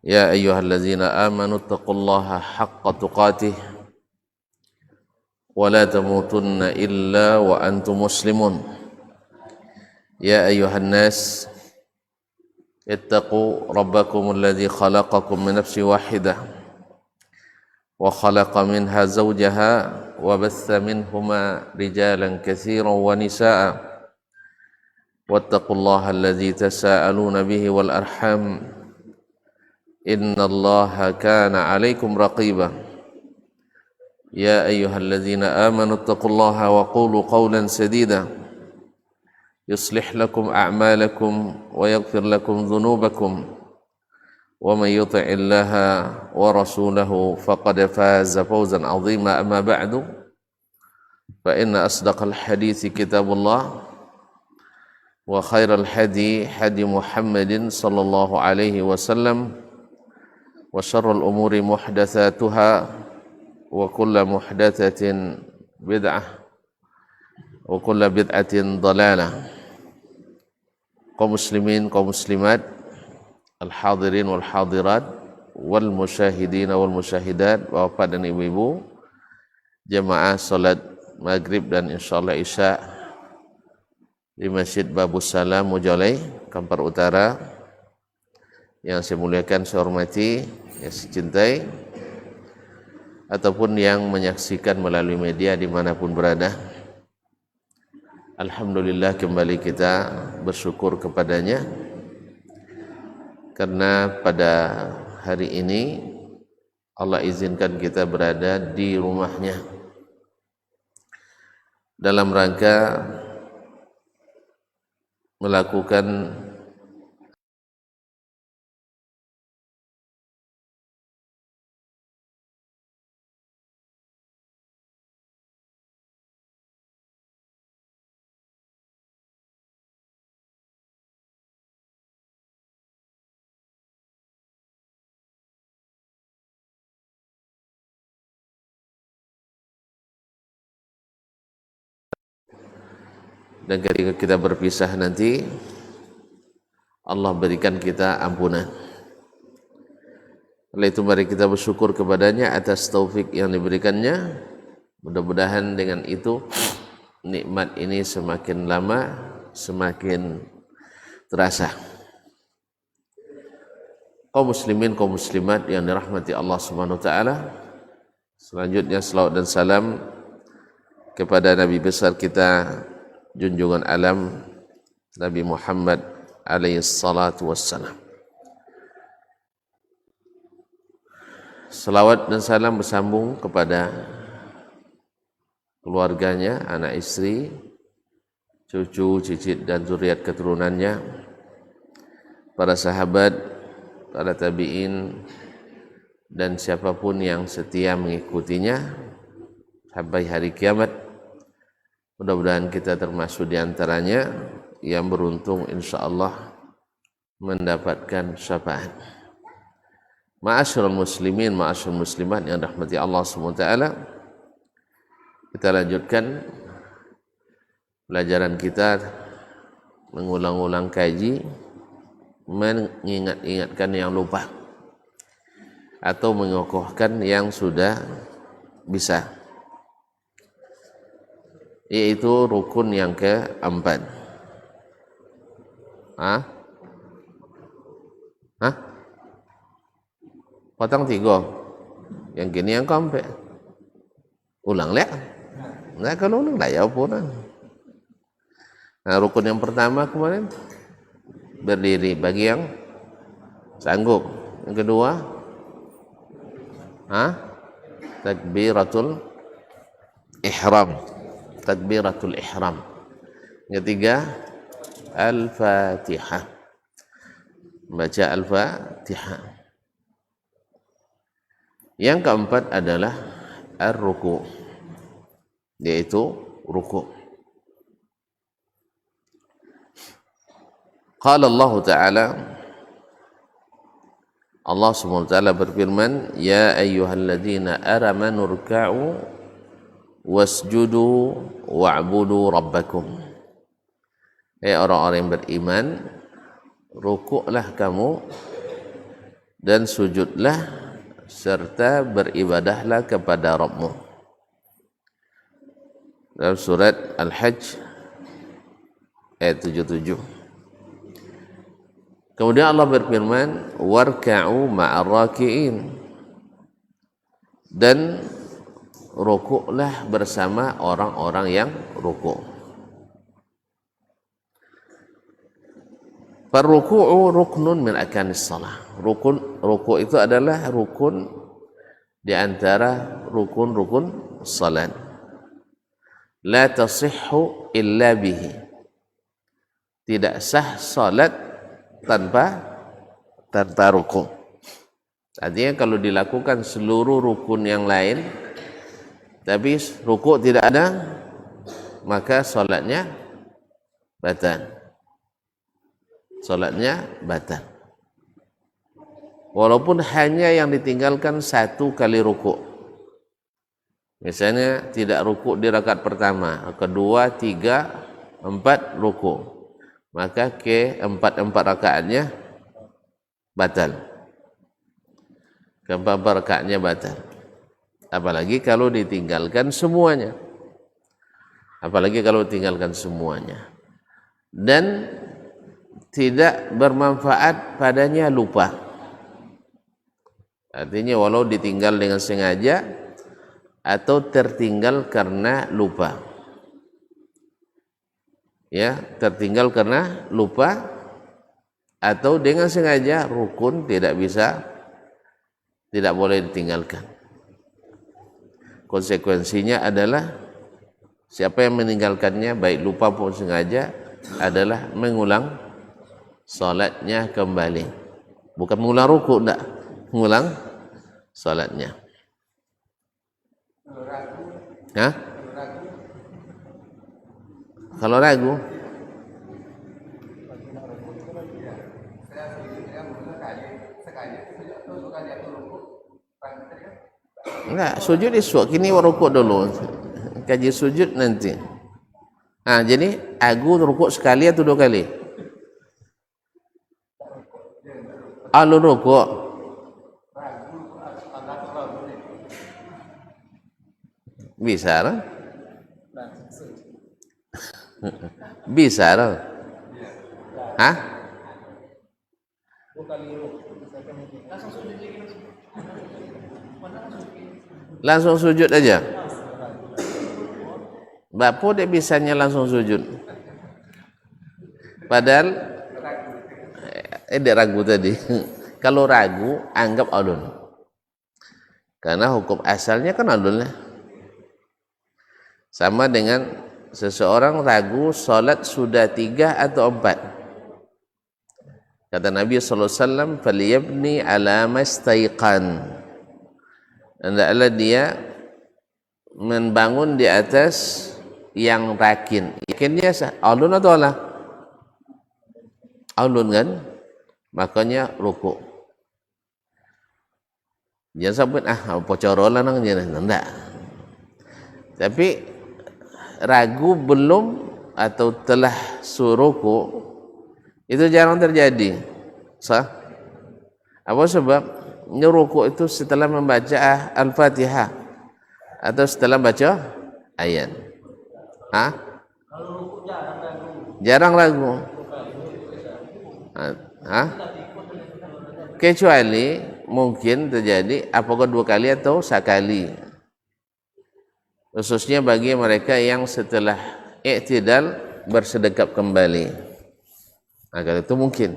يا أيها الذين آمنوا اتقوا الله حق تقاته ولا تموتن إلا وأنتم مسلمون يا أيها الناس اتقوا ربكم الذي خلقكم من نفس واحدة وخلق منها زوجها وبث منهما رجالا كثيرا ونساء واتقوا الله الذي تساءلون به والأرحام إن الله كان عليكم رقيبا يا أيها الذين آمنوا اتقوا الله وقولوا قولا سديدا يصلح لكم أعمالكم ويغفر لكم ذنوبكم ومن يطع الله ورسوله فقد فاز فوزا عظيما أما بعد فإن أصدق الحديث كتاب الله وخير الهدي هدي محمد صلى الله عليه وسلم وشر الأمور محدثاتها وكل محدثة بدعة وكل بدعة ضلالة. Kaum muslimin, kaum muslimat, al-hadirin wal hadirat, wal musyahidin wal musyahidat, bapak dan ibu-ibu, jamaah salat maghrib dan insyaallah isya di Masjid Babus Salam Mujalai, Kampar Utara, yang saya muliakan, saya hormati, yang saya cintai, ataupun yang menyaksikan melalui media dimanapun berada. Alhamdulillah, kembali kita bersyukur kepadanya karena pada hari ini Allah izinkan kita berada di rumahnya dalam rangka melakukan dan ketika kita berpisah nanti Allah berikan kita ampunan. Oleh itu mari kita bersyukur kepadanya atas taufik yang diberikannya. Mudah-mudahan dengan itu nikmat ini semakin lama semakin terasa. Kaum muslimin, kaum muslimat yang dirahmati Allah Subhanahu wa taala. Selanjutnya selawat dan salam kepada Nabi besar kita, junjungan alam Nabi Muhammad alaihi salatu wassalam. Selawat dan salam bersambung kepada keluarganya, anak istri, cucu, cicit dan zuriat keturunannya, para sahabat, para tabi'in, dan siapapun yang setia mengikutinya sampai hari kiamat. Mudah-mudahan kita termasuk di antaranya yang beruntung insyaallah mendapatkan syafaat. Ma'asyiral muslimin, ma'asyiral muslimat yang dirahmati Allah SWT, kita lanjutkan pelajaran kita, mengulang-ulang kaji, mengingat-ingatkan yang lupa atau mengokohkan yang sudah bisa, yaitu rukun yang keempat. Potong 3. Yang gini yang keempat. Ulang lihat. Nah, kalau ulang dah ya pun. Nah, rukun yang pertama kemarin berdiri bagi yang sanggup. Yang kedua, takbiratul ihram. Takbiratul ihram. Yang ketiga, al-fatihah. Baca al-fatihah. Yang keempat adalah ar-ruku', yaitu ruku'. Qala Allah Ta'ala, Allah SWT berfirman, ya ayyuhalladzina amanu ruk'u wasjudu wa'budu rabbakum. Hai orang-orang yang beriman, rukuklah kamu dan sujudlah serta beribadahlah kepada Rabbmu. Dalam surat Al-Hajj ayat 77. Kemudian Allah berfirman, warka'u ma'ar raki'in, dan rukuklah bersama orang-orang yang rukuk. Farruku'u ruknun min arkanis shalah. Rukuk itu adalah rukun di antara rukun-rukun salat. La tasihhu illa bihi. Tidak sah salat tanpa rukuk. Artinya kalau dilakukan seluruh rukun yang lain tapi rukuk tidak ada, maka salatnya batal. Salatnya batal. Walaupun hanya yang ditinggalkan satu kali rukuk. Misalnya tidak rukuk di rakaat pertama, kedua, tiga, empat rukuk, maka keempat rakaatnya batal. Keempat rakaatnya batal. Apalagi kalau ditinggalkan semuanya. Dan tidak bermanfaat padanya lupa. Artinya walau ditinggal dengan sengaja atau tertinggal karena lupa. Ya, tertinggal karena lupa atau dengan sengaja, rukun tidak boleh ditinggalkan. Konsekuensinya adalah siapa yang meninggalkannya baik lupa maupun sengaja adalah mengulang salatnya kembali. Bukan mengulang rukuk, enggak, mengulang salatnya. Hah? Kalau ragu, enggak, sujud esok, kini rukuk dulu. Kaji sujud nanti. Jadi aku rukuk sekali atau dua kali? Lu rukuk. Bisa lah. Bisa lah. Hah? Langsung sujud aja. Bapak dia bisanya langsung sujud. Padahal dia ragu tadi. Kalau ragu, anggap alun. Karena hukum asalnya kan alun. Sama dengan seseorang ragu salat sudah 3 atau 4. Kata Nabi SAW, "Faliyabni ala mastaiqan." Hendaklah dia membangun di atas yang yakin. Yakinnya alun atau Allah? Alun kan? Makanya rukuk. Jangan sampai pocorolan nang jangan, enggak. Tapi ragu belum atau telah suruku itu jarang terjadi. Apa sebab? Ruku itu setelah membaca Al-Fatihah atau setelah baca ayat. Jarang ragu. Kecuali mungkin terjadi apakah 2 kali atau sekali. Khususnya bagi mereka yang setelah i'tidal bersedekap kembali. Agar itu mungkin.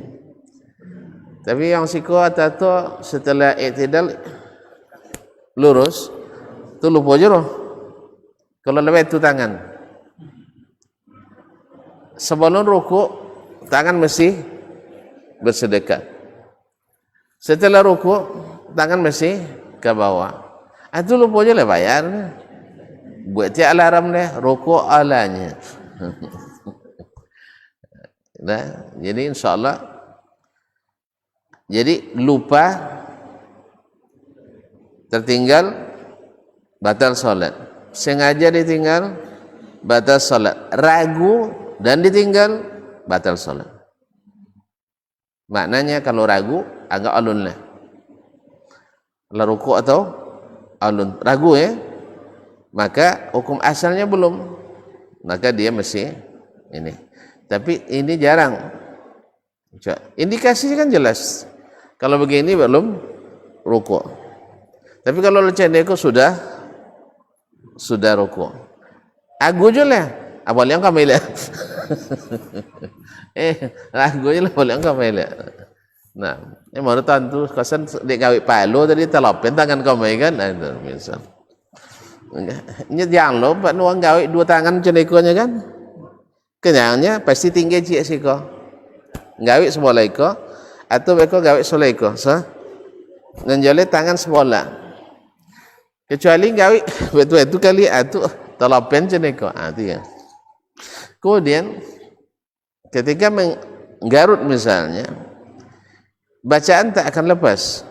Tapi yang siko atau setelah i'tidal lurus, itu lupa aja loh. Kalau lebih itu tangan. Sebelum rukuk, tangan mesti bersedekap. Setelah rukuk, tangan mesti ke bawah. Itu lupa aja lah bayar. Buat dia alarm deh, rukuk alanya. Nah, jadi insyaAllah. Jadi lupa, tertinggal, batal salat. Sengaja ditinggal, batal salat. Ragu dan ditinggal, batal salat. Maknanya kalau ragu, agak alun lah. la rukuk atau alun, ragu ya, maka hukum asalnya belum, maka dia mesti ini. Tapi ini jarang, indikasinya kan jelas, kalau begini belum rukuk. Tapi kalau lecendeko sudah rukuk, agu je lah, apa yang kami lihat, agu je lah, apa yang kami lihat. Nah, ini mau tentu kasan dek gawe palo tadi telopen tangan kami kan, nah itu misal. Ini jangan lupa nuang gawe dua tangan cenekonya kan, kenyangnya pasti tinggi cik siko, gawe sebelah iko, atau beko gawe sebelah iko, ngenjole tangan sebelah. Kecuali gawe betul itu kali atau telopen ceneko, itu ya. Kemudian ketika menggarut misalnya, bacaan tak akan lepas,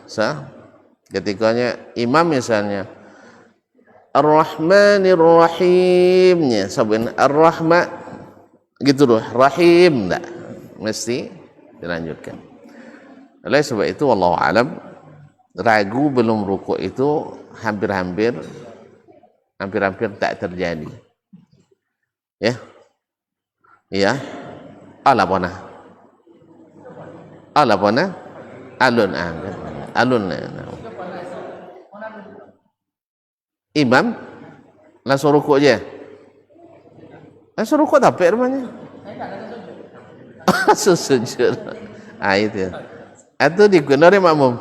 ketikanya imam misalnya Ar-Rahmanir Rahimnya sabuin Ar-Rahman gitu loh, Rahim enggak mesti dilanjutkan. Oleh sebab itu wallahu alam, ragu belum rukuk itu hampir-hampir tak terjadi. Ya. Iya. Ala bona. Alun. Imam langsung rukuk aja. Langsung rukuk tapi namanya. Sujud. Itu. Atau digunakan makmum.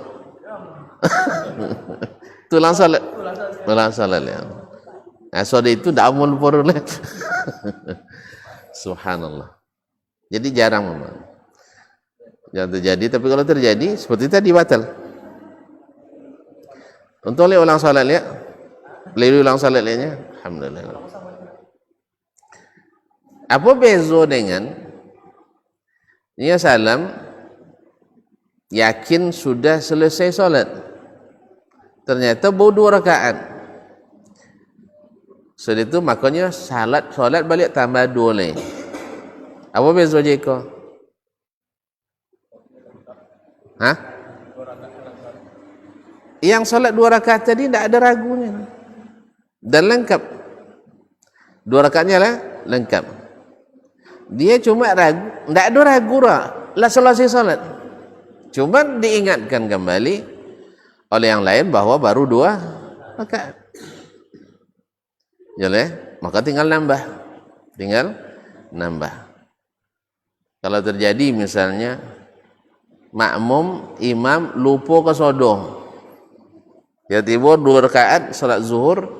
Tulang salat. Asal itu dah amul porole. Subhanallah. Jadi jarang memang. Jangan terjadi, tapi kalau terjadi seperti tadi batal. Untuk ulang salat lihat. Ulang salat lihatnya. Alhamdulillah. Apa beza dengan dia salam yakin sudah selesai salat, ternyata baru 2 rakaat. Setelah itu makanya salat balik tambah 2 lagi. Apa beza jeko? Hah? Yang salat 2 rakaat tadi tidak ada ragunya dan lengkap. 2 rakaatnya lah lengkap. Dia cuma ragu, tidak ada ragu lah selesai salat. Cuma diingatkan kembali oleh yang lain bahwa baru 2 rakaat. Jadi, maka tinggal nambah. Kalau terjadi misalnya makmum imam lupa ke sodoh, tiba-tiba 2 rakaat salat zuhur,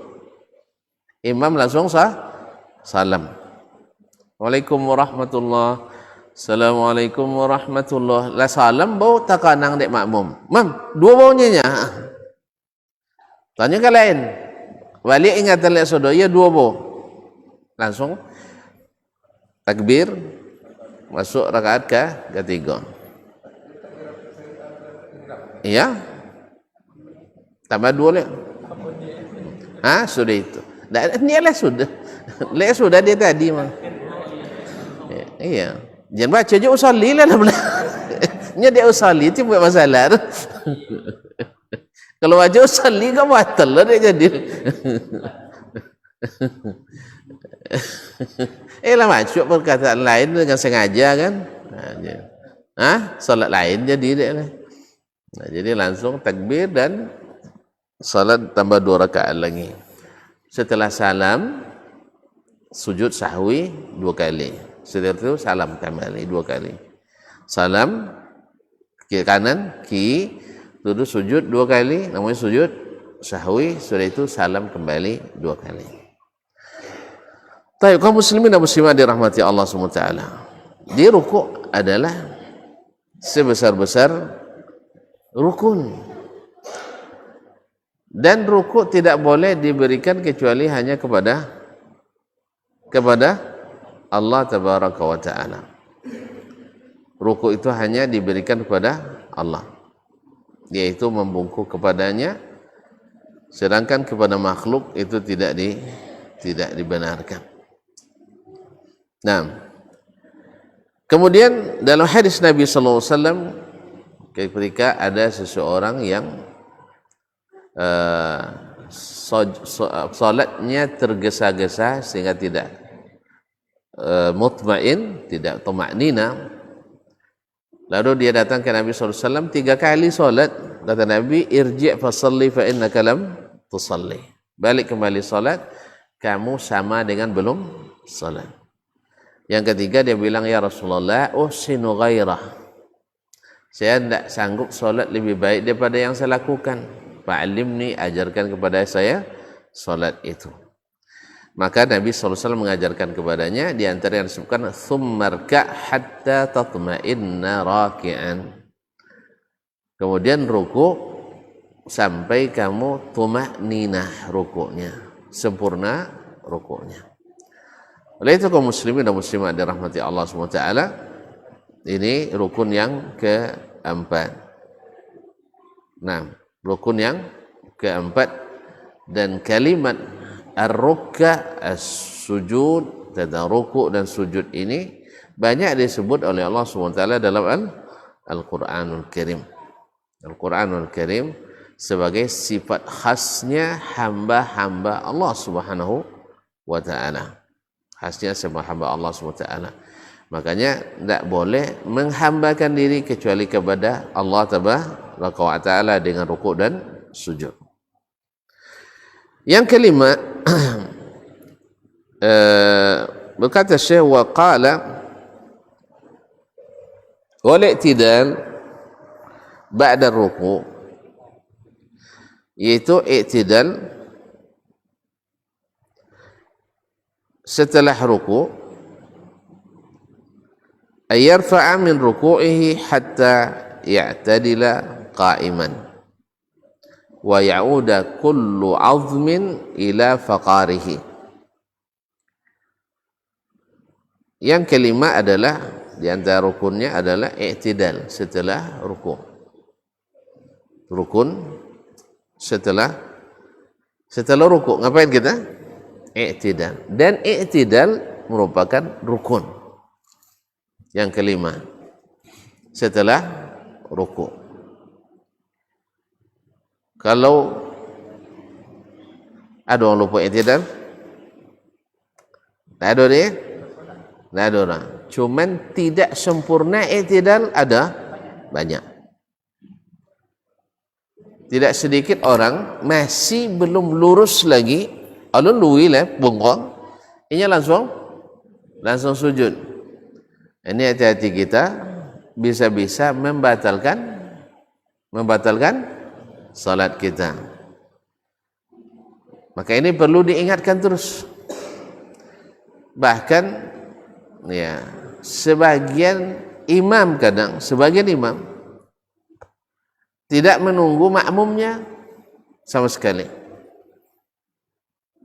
imam langsung salam. Waalaikumsalam warahmatullahi. Assalamualaikum warahmatullahi. La salam bau takanang dek makmum. Mam, 2 baunya nya. Tanya ke lain. Balik ingatan lihat sodo, ya 2 bau. Langsung takbir masuk rakaat ketiga. Iya. Tambah 2 lek. Sudah itu. Ini lah sudah. Lek sudah dia tadi mah. Iya. Jangan baca je usalli lah. Nya dia usalli itu buat masalah. Kalau baca usalli kan batal lah dia jadi. Lah masuk perkataan lain dengan sengaja kan. Salat lain jadi dia lah. Nah, jadi langsung takbir dan salat tambah 2 rakaat lagi. Setelah salam sujud sahwi 2 kali. Setelah itu salam kembali 2 kali. Salam kiri kanan, terus sujud 2 kali, namanya sujud sahwi. Setelah itu salam kembali 2 kali. Baik, kaum muslimin dan muslimat dirahmati Allah SWT. Di rukuk adalah sebesar-besar rukun. Dan rukuk tidak boleh diberikan kecuali hanya kepada Allah tabaraka wa ta'ala. Rukuk itu hanya diberikan kepada Allah, yaitu membungkuk kepadanya, sedangkan kepada makhluk itu tidak dibenarkan. Nah, kemudian dalam hadis Nabi sallallahu alaihi wasallam ketika ada seseorang yang solatnya tergesa-gesa sehingga tidak mutmain, tidak tumaknina. Lalu dia datang ke Nabi SAW 3 kali solat. Kata Nabi, irji' fasalli fa innaka lam tusalli. Balik kembali solat, kamu sama dengan belum solat. Yang ketiga dia bilang, ya Rasulullah, uhsinu ghairah. Saya tidak sanggup solat lebih baik daripada yang saya lakukan. Fa'alimni, ajarkan kepada saya solat itu. Maka Nabi SAW mengajarkan kepadanya, di antara yang disebutkan, thummarka' hatta tatma'inna raki'an. Kemudian ruku' sampai kamu tuma'ninah ruku'nya, sempurna ruku'nya. Oleh itu kaum muslimin dan muslimat dirahmati Allah SWT, ini rukun yang keempat. Nah, rukun yang keempat, dan kalimat ar-ruk'a, as-sujud, tentang ruku' dan sujud ini banyak disebut oleh Allah SWT dalam Al-Quranul Karim. Al-Quranul Karim sebagai sifat khasnya hamba-hamba Allah Subhanahu wa ta'ala. Khasnya sama hamba Allah SWT. Makanya tidak boleh menghambakan diri kecuali kepada Allah Tabaraka wa ta'ala dengan ruku' dan sujud. Yang kelima, berkata Syekh, wa qala wal i'tidal ba'da ruku', yaitu i'tidal setelah ruku', ay yarfa'a min ruku'ihi hatta ya'tadila qa'iman wa ya'uda kullu 'azmin ila faqarihi. Yang kelima adalah, di antara rukunnya adalah i'tidal setelah ruku'. Rukun setelah ruku', ngapain kita? I'tidal. Dan i'tidal merupakan rukun yang kelima setelah ruku'. Kalau ada orang lupa i'tidal, tak ada dia, tak ada orang. Cuman tidak sempurna i'tidal ada banyak. Tidak sedikit orang masih belum lurus lagi, alun lui lah bongkong, ini langsung sujud. Ini hati-hati kita, bisa-bisa membatalkan salat kita. Maka ini perlu diingatkan terus. Bahkan ya, sebagian imam tidak menunggu makmumnya sama sekali.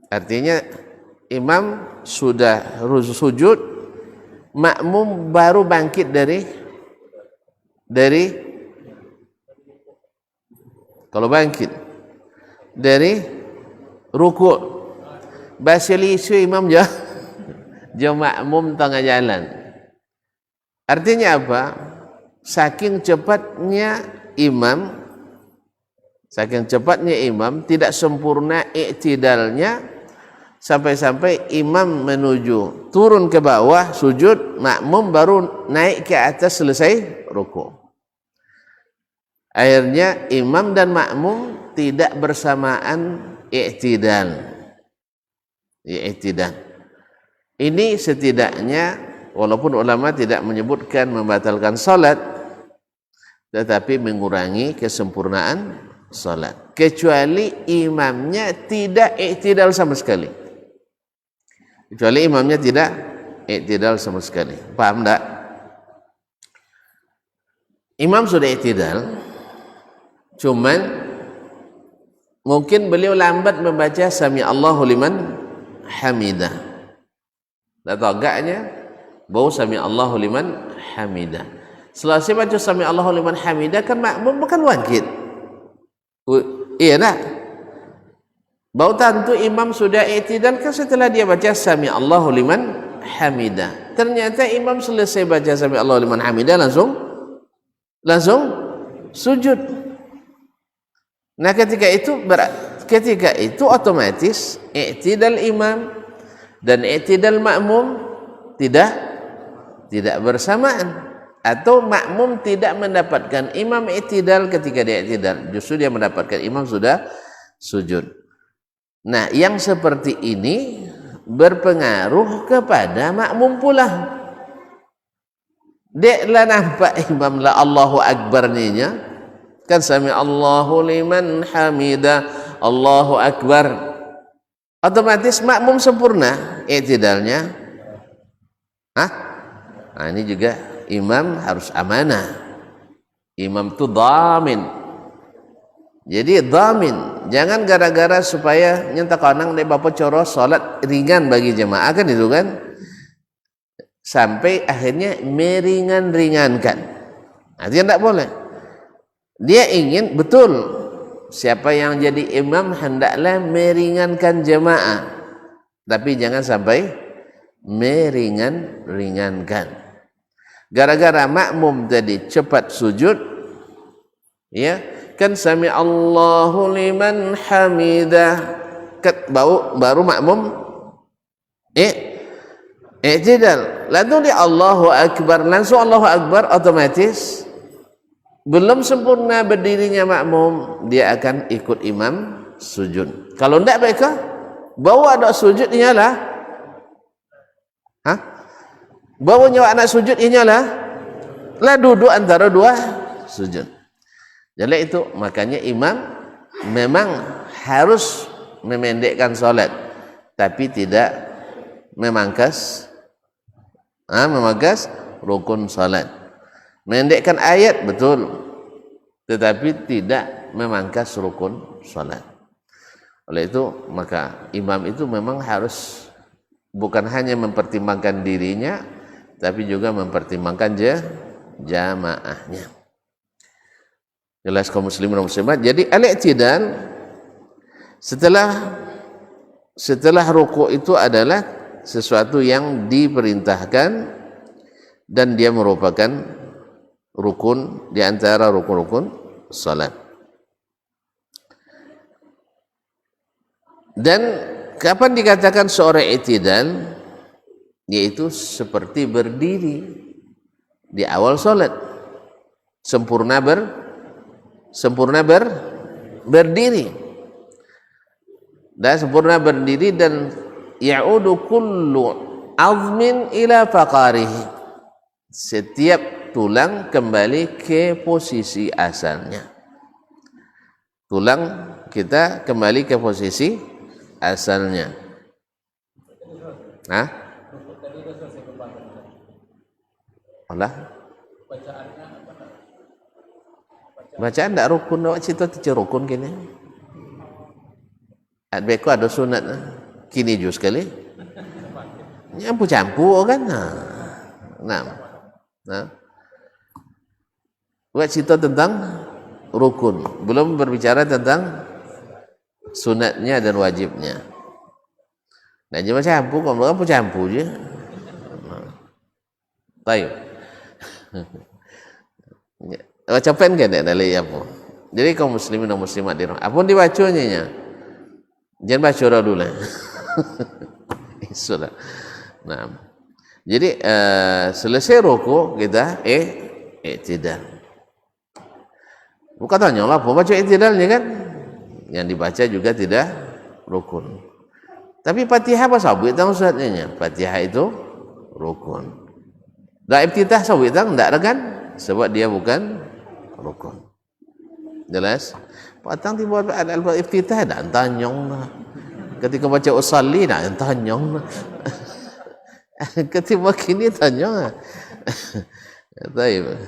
Artinya imam sudah sujud, makmum baru bangkit dari kalau bangkit dari ruku', basili isu imam je makmum tengah jalan. Artinya apa? Saking cepatnya imam, tidak sempurna i'tidalnya, sampai-sampai imam menuju turun ke bawah sujud, makmum baru naik ke atas selesai ruku'. Akhirnya imam dan makmum tidak bersamaan i'tidal. Ini setidaknya, walaupun ulama tidak menyebutkan membatalkan salat, tetapi mengurangi kesempurnaan salat. Kecuali imamnya tidak i'tidal sama sekali. Paham tak? Imam sudah i'tidal, cuman mungkin beliau lambat membaca Sami Allahu liman hamidah. Tak tahu agaknya bau Sami Allahu liman hamidah. Selesai baca Sami Allahu liman hamidah, kan makmum bukan wajib. Iya tak? Bau tentu imam sudah i'tidal kan setelah dia baca Sami Allahu liman hamidah. Ternyata imam selesai baca Sami Allahu liman hamidah langsung sujud. Nah, ketika itu otomatis i'tidal imam dan i'tidal makmum tidak bersamaan, atau makmum tidak mendapatkan imam i'tidal ketika dia i'tidal, justru dia mendapatkan imam sudah sujud. Nah, yang seperti ini berpengaruh kepada makmum pula. Dia lah nampak imam lah Allahu Akbar ninya kan, sami Allahu liman hamida, Allahu Akbar, otomatis makmum sempurna i'tidalnya. Nah, ini juga imam harus amanah. Imam itu dhamin. Jadi dhamin, jangan gara-gara supaya nyentak onang dek bapak coro salat ringan bagi jemaah kan itu kan, sampai akhirnya meringan-ringankan. Artinya tidak boleh. Dia ingin betul siapa yang jadi imam hendaklah meringankan jemaah, tapi jangan sampai meringankan. Gara-gara makmum tadi cepat sujud, ya kan, sami Allahu liman hamidah, baru makmum i'tidal, lalu dia Allahu Akbar, langsung Allahu Akbar, otomatis belum sempurna berdirinya makmum, dia akan ikut imam sujud. Kalau tidak mereka bawa ada sujud inyalah, bawa nyawa anak sujud inyalah lah duduk antara dua sujud. Jadi itu makanya imam memang harus memendekkan solat, tapi tidak memangkas rukun solat. Memendekkan ayat betul, tetapi tidak memangkas rukun solat. Oleh itu maka imam itu memang harus bukan hanya mempertimbangkan dirinya, tapi juga mempertimbangkan jamaahnya. Jelas kaum muslimin dan muslimat. Jadi al-i'tidal setelah rukuk itu adalah sesuatu yang diperintahkan dan dia merupakan rukun di antara rukun-rukun salat. Dan kapan dikatakan seorang i'tidal? Yaitu seperti berdiri di awal salat, sempurna berdiri, dan sempurna berdiri, dan ya'udu kullu azmin ila faqarihi, setiap tulang kembali ke posisi asalnya. Tulang kita kembali ke posisi asalnya. Allah bacaan tak rukun, awak cerita tu rukun kini. Adbeku ada sunat kini jus sekali. Campur kan. Nah. Buat cerita tentang rukun, belum berbicara tentang sunatnya dan wajibnya. Nah, cuma campur, kalau apa campur je. Baik. Capen kan nak dalai apa. Jadi kaum muslimin dan muslimat di rumah, apun dibacanya nya. Jangan baca dulu lah. Isulah. Nah. Jadi selesai rukuk kita i'tidal. Bukan tanya lah, apa baca i'tidalnya kan? Yang dibaca juga tidak rukun. Tapi Fatihah apa sabit tahu ustaznya? Fatihah itu rukun. Dah iftitah sabit tak enggak kan? Sebab dia bukan rukun. Jelas? Patang tiba ada iftitah dah tanyong lah. Ketika baca usalli dah tanyong lah. Ketika kini tanyong. Baik.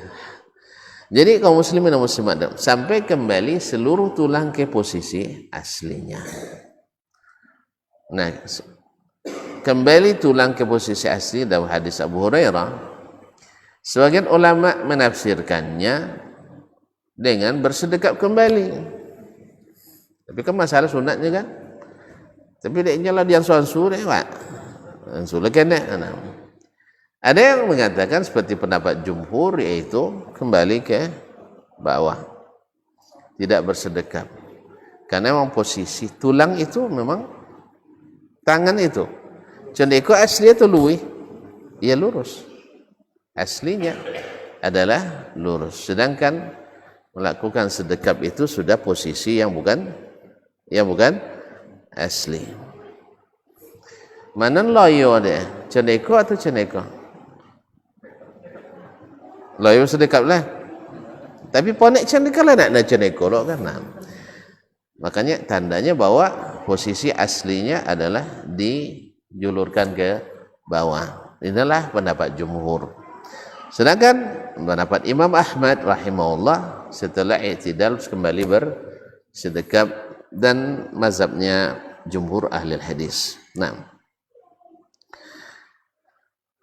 Jadi kaum muslimin dan muslimat sampai kembali seluruh tulang ke posisi aslinya. Nah, kembali tulang ke posisi asli dalam hadis Abu Hurairah. Sebagian ulama menafsirkannya dengan bersedekap kembali. Tapi kan masalah sunatnya kan. Tapi dia nyala dia suan-su deh, Pak. Sulah kena. Ada yang mengatakan seperti pendapat jumhur, yaitu kembali ke bawah, tidak bersedekap. Karena memang posisi tulang itu memang tangan itu. Cendeko asli itu ya lurus. Aslinya adalah lurus. Sedangkan melakukan sedekap itu sudah posisi yang bukan asli. Mana loyo dia? Cendeko atau cendeko? Loyo sedekap lah. Tapi ponek cendeko lah nak cendeko lo kan. Nah. Makanya tandanya bahwa posisi aslinya adalah dijulurkan ke bawah. Inilah pendapat jumhur. Sedangkan pendapat Imam Ahmad rahimahullah setelah i'tidal kembali bersedekap dan mazhabnya jumhur ahli hadis. Nah,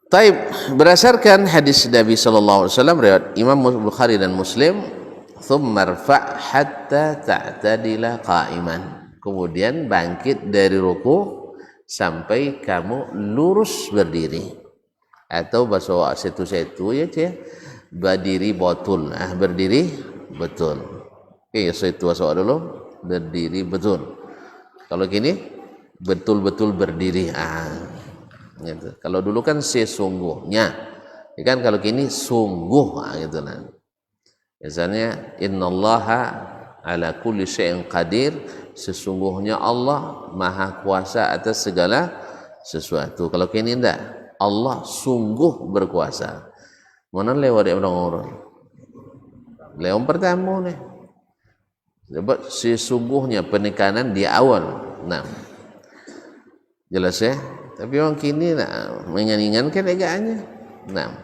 taib berdasarkan hadis Nabi sallallahu alaihi wasallam riwayat Imam Bukhari dan Muslim, thumma rfa' hatta ta'tadila qa'iman. Kemudian bangkit dari ruku sampai kamu lurus berdiri. Atau bahasa setu ya cie, berdiri betul. Berdiri betul. Oke, setu bahasa dulu, berdiri betul. Kalau gini betul-betul berdiri. Gitu. Kalau dulu kan sesungguhnya. Ya kan kalau gini sungguh gitu lah. Misalnya innallaha ala kulli syai'in qadir, sesungguhnya Allah maha kuasa atas segala sesuatu. Kalau kini enggak, Allah sungguh berkuasa. Mana lewat orang-orang? Lewat pertama nih. Sebab sesungguhnya penekanan di awal. Nah, jelas ya. Tapi orang kini nak menyanyikan agaknya. Nah,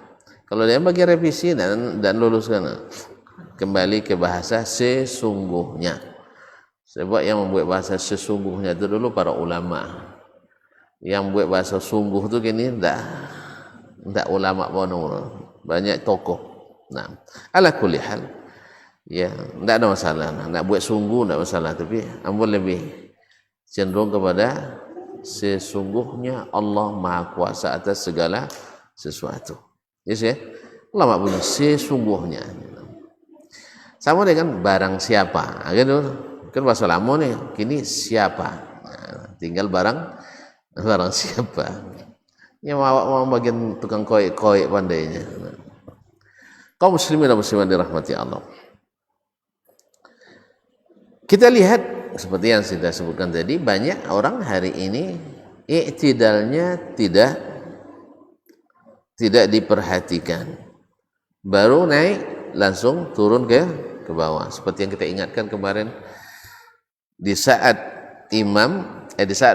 kalau dia bagi revisi dan luluskan kembali ke bahasa sesungguhnya. Sebab yang membuat bahasa sesungguhnya itu dulu para ulama. Yang buat bahasa sungguh tu kini ndak ulama pun, banyak tokoh. Nah, ala kulli hal ya ndak ada masalah. Nak buat sungguh ndak masalah, tapi ampun lebih cenderung kepada sesungguhnya Allah Maha Kuasa atas segala sesuatu. Yes ya. Ulama punya sesungguhnya. Sama dengan barang siapa. Gitu. Kan bahasa lama nih, kini siapa. Nah, tinggal barang siapa. Yang mau bagian tukang koik pandainya. Kaum muslimin dan muslimat dirahmati Allah. Kita lihat seperti yang sudah sebutkan tadi, banyak orang hari ini i'tidalnya tidak diperhatikan. Baru naik langsung turun ke bawah. Seperti yang kita ingatkan kemarin, di saat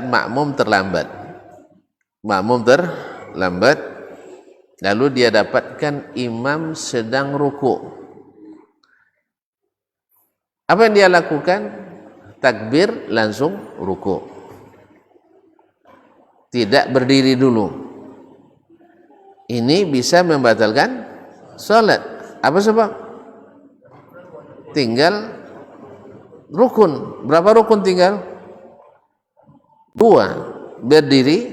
makmum terlambat, lalu dia dapatkan imam sedang ruku. Apa yang dia lakukan? Takbir langsung ruku. Tidak berdiri dulu. Ini bisa membatalkan salat. Apa sebab? Tinggal rukun. Berapa rukun tinggal? 2, berdiri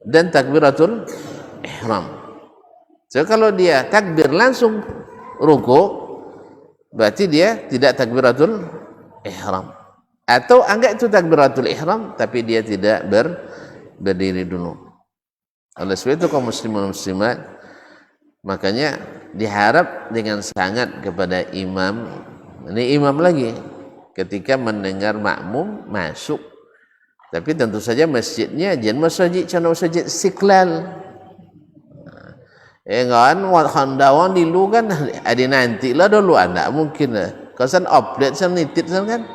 dan takbiratul ihram. So kalau dia takbir langsung ruku, berarti dia tidak takbiratul ihram. Atau anggap itu takbiratul ihram tapi dia tidak berdiri dulu. Oleh sebab itu kaum muslimin muslimat, makanya diharap dengan sangat kepada imam. Ini imam lagi ketika mendengar makmum masuk. Tapi tentu saja masjidnya jangan masjid channel masjid Istiqlal. Kan handawan dulu kan ada nanti lah dulu anak mungkin lah. Kasan update san nitip san kan.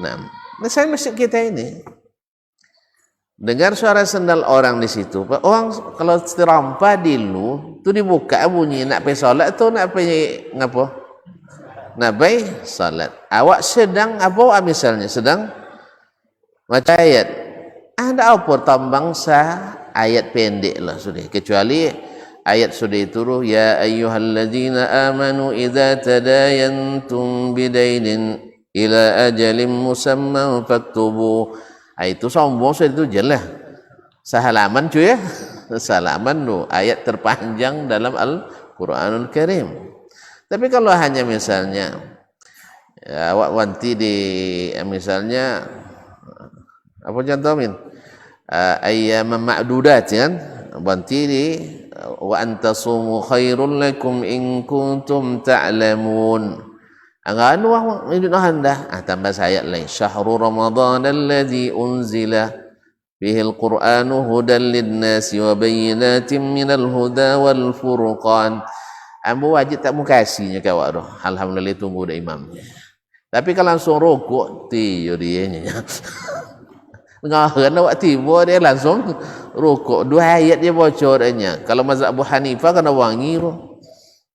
Nah, misalnya masjid kita ini dengar suara sendal orang di situ. Orang kalau terampa dulu tu dibuka bunyi nak pergi solat tu nak pergi ngapa? Nak pergi solat. Awak sedang apa misalnya sedang baca ayat. Ada apa tambang ayat pendek lah sudah. Kecuali ayat sudah turun ya ayyuhalladzina amanu idza tadayantum bidainin ila ajalin musamman faktubu. Itu sombong sudah itu jelas. Sehalaman cuy ya. Sehalaman tu ayat terpanjang dalam Al-Qur'anul Karim. Tapi kalau hanya misalnya Ya, awak wanti di misalnya apa contoh min? Ayyam ma'dudat kan? Wanti di wa antasumu khairul lakum in kuntum ta'lamun. Anganu itu dah. Tambah ayat lain. Syahrul Ramadan alladzi unzila fihi al-Qur'anu hudan lin-nasi wa bayyinatin minal huda wal furqan. Ambo wajib tak mukasinya kawak doh. Alhamdulillah tunggu dah imamnya. Tapi kalau langsung rukuk, tiyo dia nya. Ngahen awak tiba dia langsung rukuk. 2 ayat dia bocornya. Kalau mazhab Abu Hanifah kena wangi roh.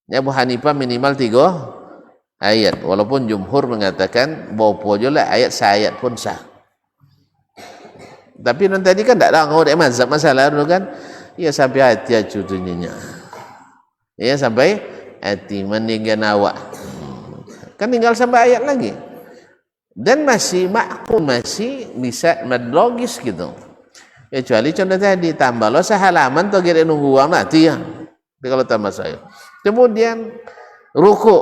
Abu Hanifah minimal 3 ayat. Walaupun jumhur mengatakan bopo je lah ayat seayat pun sah. Tapi nanti tadi kan tak ada ngau mazhab masalah dulu kan. Ya sampai hati acutunya. Ya sampai hati meninggal awak. Kan tinggal sampai ayat lagi dan masih makul, masih bisa logis gitu. Kecuali contoh tadi tambah lo sehalaman atau kira nunggu uang nanti ya. Tapi kalau tambah saya kemudian ruku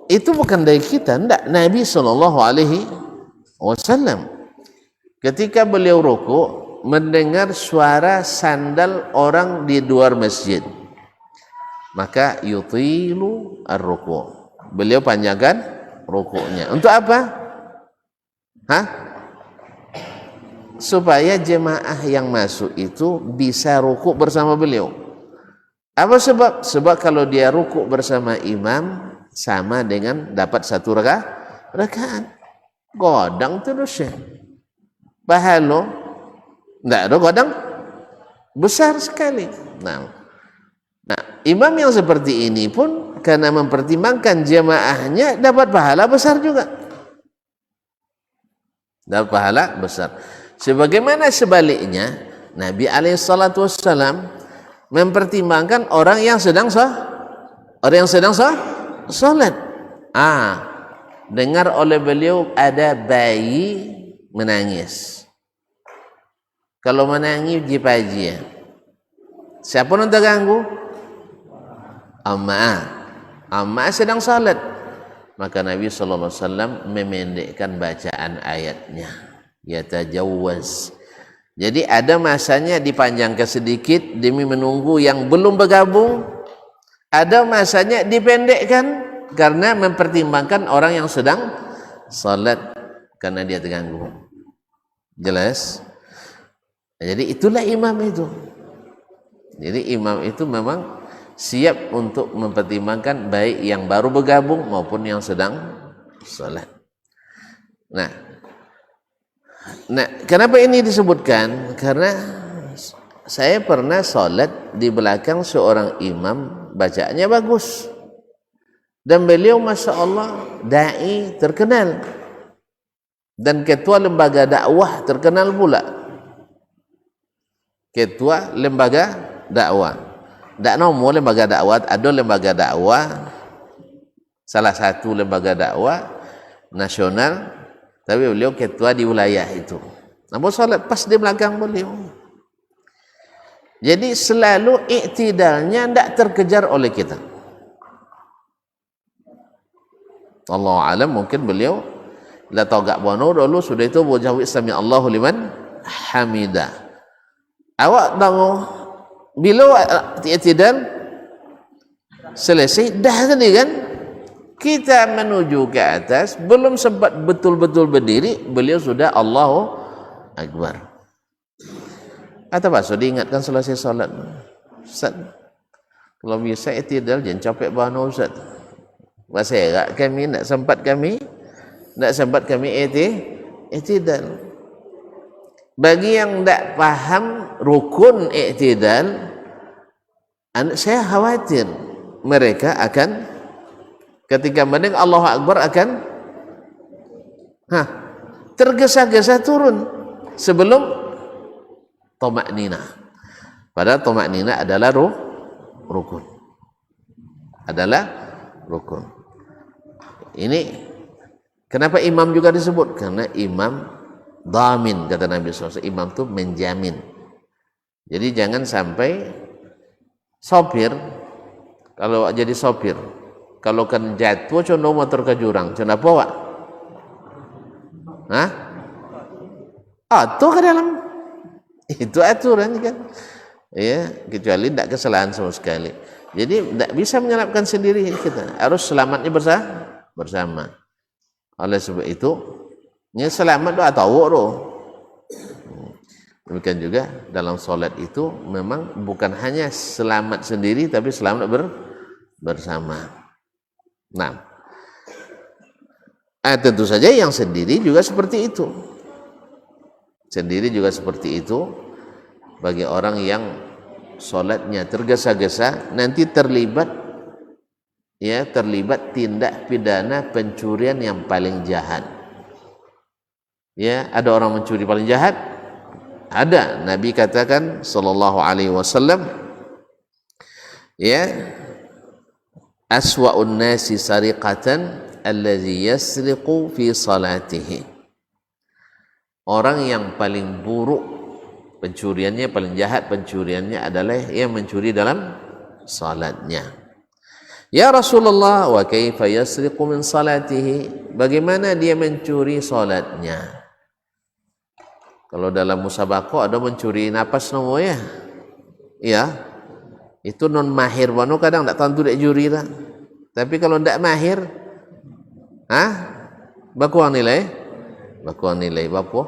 itu bukan dari kita, enggak. Nabi SAW ketika beliau ruku mendengar suara sandal orang di luar masjid, maka yutilu ar-ruku, beliau panjangkan rukuknya. Untuk apa? Supaya jemaah yang masuk itu bisa rukuk bersama beliau. Apa sebab? Sebab kalau dia rukuk bersama imam sama dengan dapat 1 rakaat. Godang terus ya. Pahala enggak ada godang besar sekali. Nah, imam yang seperti ini pun karena mempertimbangkan jemaahnya dapat pahala besar juga. Dapat pahala besar. Sebagaimana sebaliknya, Nabi SAW mempertimbangkan orang yang sedang salat. Dengar oleh beliau ada bayi menangis. Kalau menangis jipaji ya. Siapa yang terganggu? Amma sedang salat, maka Nabi SAW memendekkan bacaan ayatnya, yatajawwaz. Jadi ada masanya dipanjangkan sedikit demi menunggu yang belum bergabung, ada masanya dipendekkan karena mempertimbangkan orang yang sedang salat karena dia terganggu. Jelas? Jadi itulah imam itu. Jadi imam itu memang siap untuk mempertimbangkan baik yang baru bergabung maupun yang sedang salat. Nah, kenapa ini disebutkan? Karena saya pernah salat di belakang seorang imam, bacaannya bagus. Dan beliau Masya Allah da'i terkenal. Dan ketua lembaga dakwah terkenal pula. Ketua lembaga dakwah. Tak nomor lembaga dakwah, ada lembaga dakwah, salah satu lembaga dakwah nasional, tapi beliau ketua di wilayah itu. Namun salat pas di belakang beliau. Jadi selalu iktidalnya tidak terkejar oleh kita. Allah alam, mungkin beliau la tagak bono dulu sudah itu bujawid sami Allahu liman hamidah. Awak tahu bila i'tidal selesai dah tadi kan, kita menuju ke atas belum sempat betul-betul berdiri beliau sudah Allahu Akbar. Atau apa sudah diingatkan selesai salat, Ustaz kalau bisa i'tidal jangan capek bano Ustaz, masyarakat kami nak sempat kami i'tidal. Bagi yang tidak paham rukun i'tidal, saya khawatir mereka akan ketika mendengar Allahu Akbar akan tergesa-gesa turun sebelum thama'ninah. Padahal thama'ninah adalah rukun. Ini kenapa imam juga disebut? Karena imam dhamin, kata Nabi SAW, imam itu menjamin. Jadi jangan sampai sopir, kalau jadi sopir, kalau kan jatuh condong motor ke jurang, kenapa Pak? Hah? Atau ke dalam itu aturan kan, ya, kecuali tidak kesalahan sama sekali. Jadi tidak bisa menyelamatkan sendiri, kita harus selamatnya bersama. Oleh sebab itu, nya selamat doa tahu doh. Demikian juga dalam solat itu memang bukan hanya selamat sendiri, tapi selamat bersama. Nah, tentu saja yang sendiri juga seperti itu. Sendiri juga seperti itu bagi orang yang solatnya tergesa-gesa, nanti terlibat tindak pidana pencurian yang paling jahat. Ya, ada orang mencuri paling jahat? Ada. Nabi katakan sallallahu alaihi wasallam, ya, aswa'un nasi sariqatan allazi yasriqu fi salatihi. Orang yang paling buruk pencuriannya, paling jahat pencuriannya adalah yang mencuri dalam salatnya. Ya Rasulullah, wa kaifa yasriqu min salatihi? Bagaimana dia mencuri salatnya? Kalau dalam musabaqah ada mencuri napas nomo ya. Ya. Itu non mahir wano kadang tak tentu dek juri lah. Tapi kalau ndak mahir, bakuang nilai? Bakuang nilai bapo?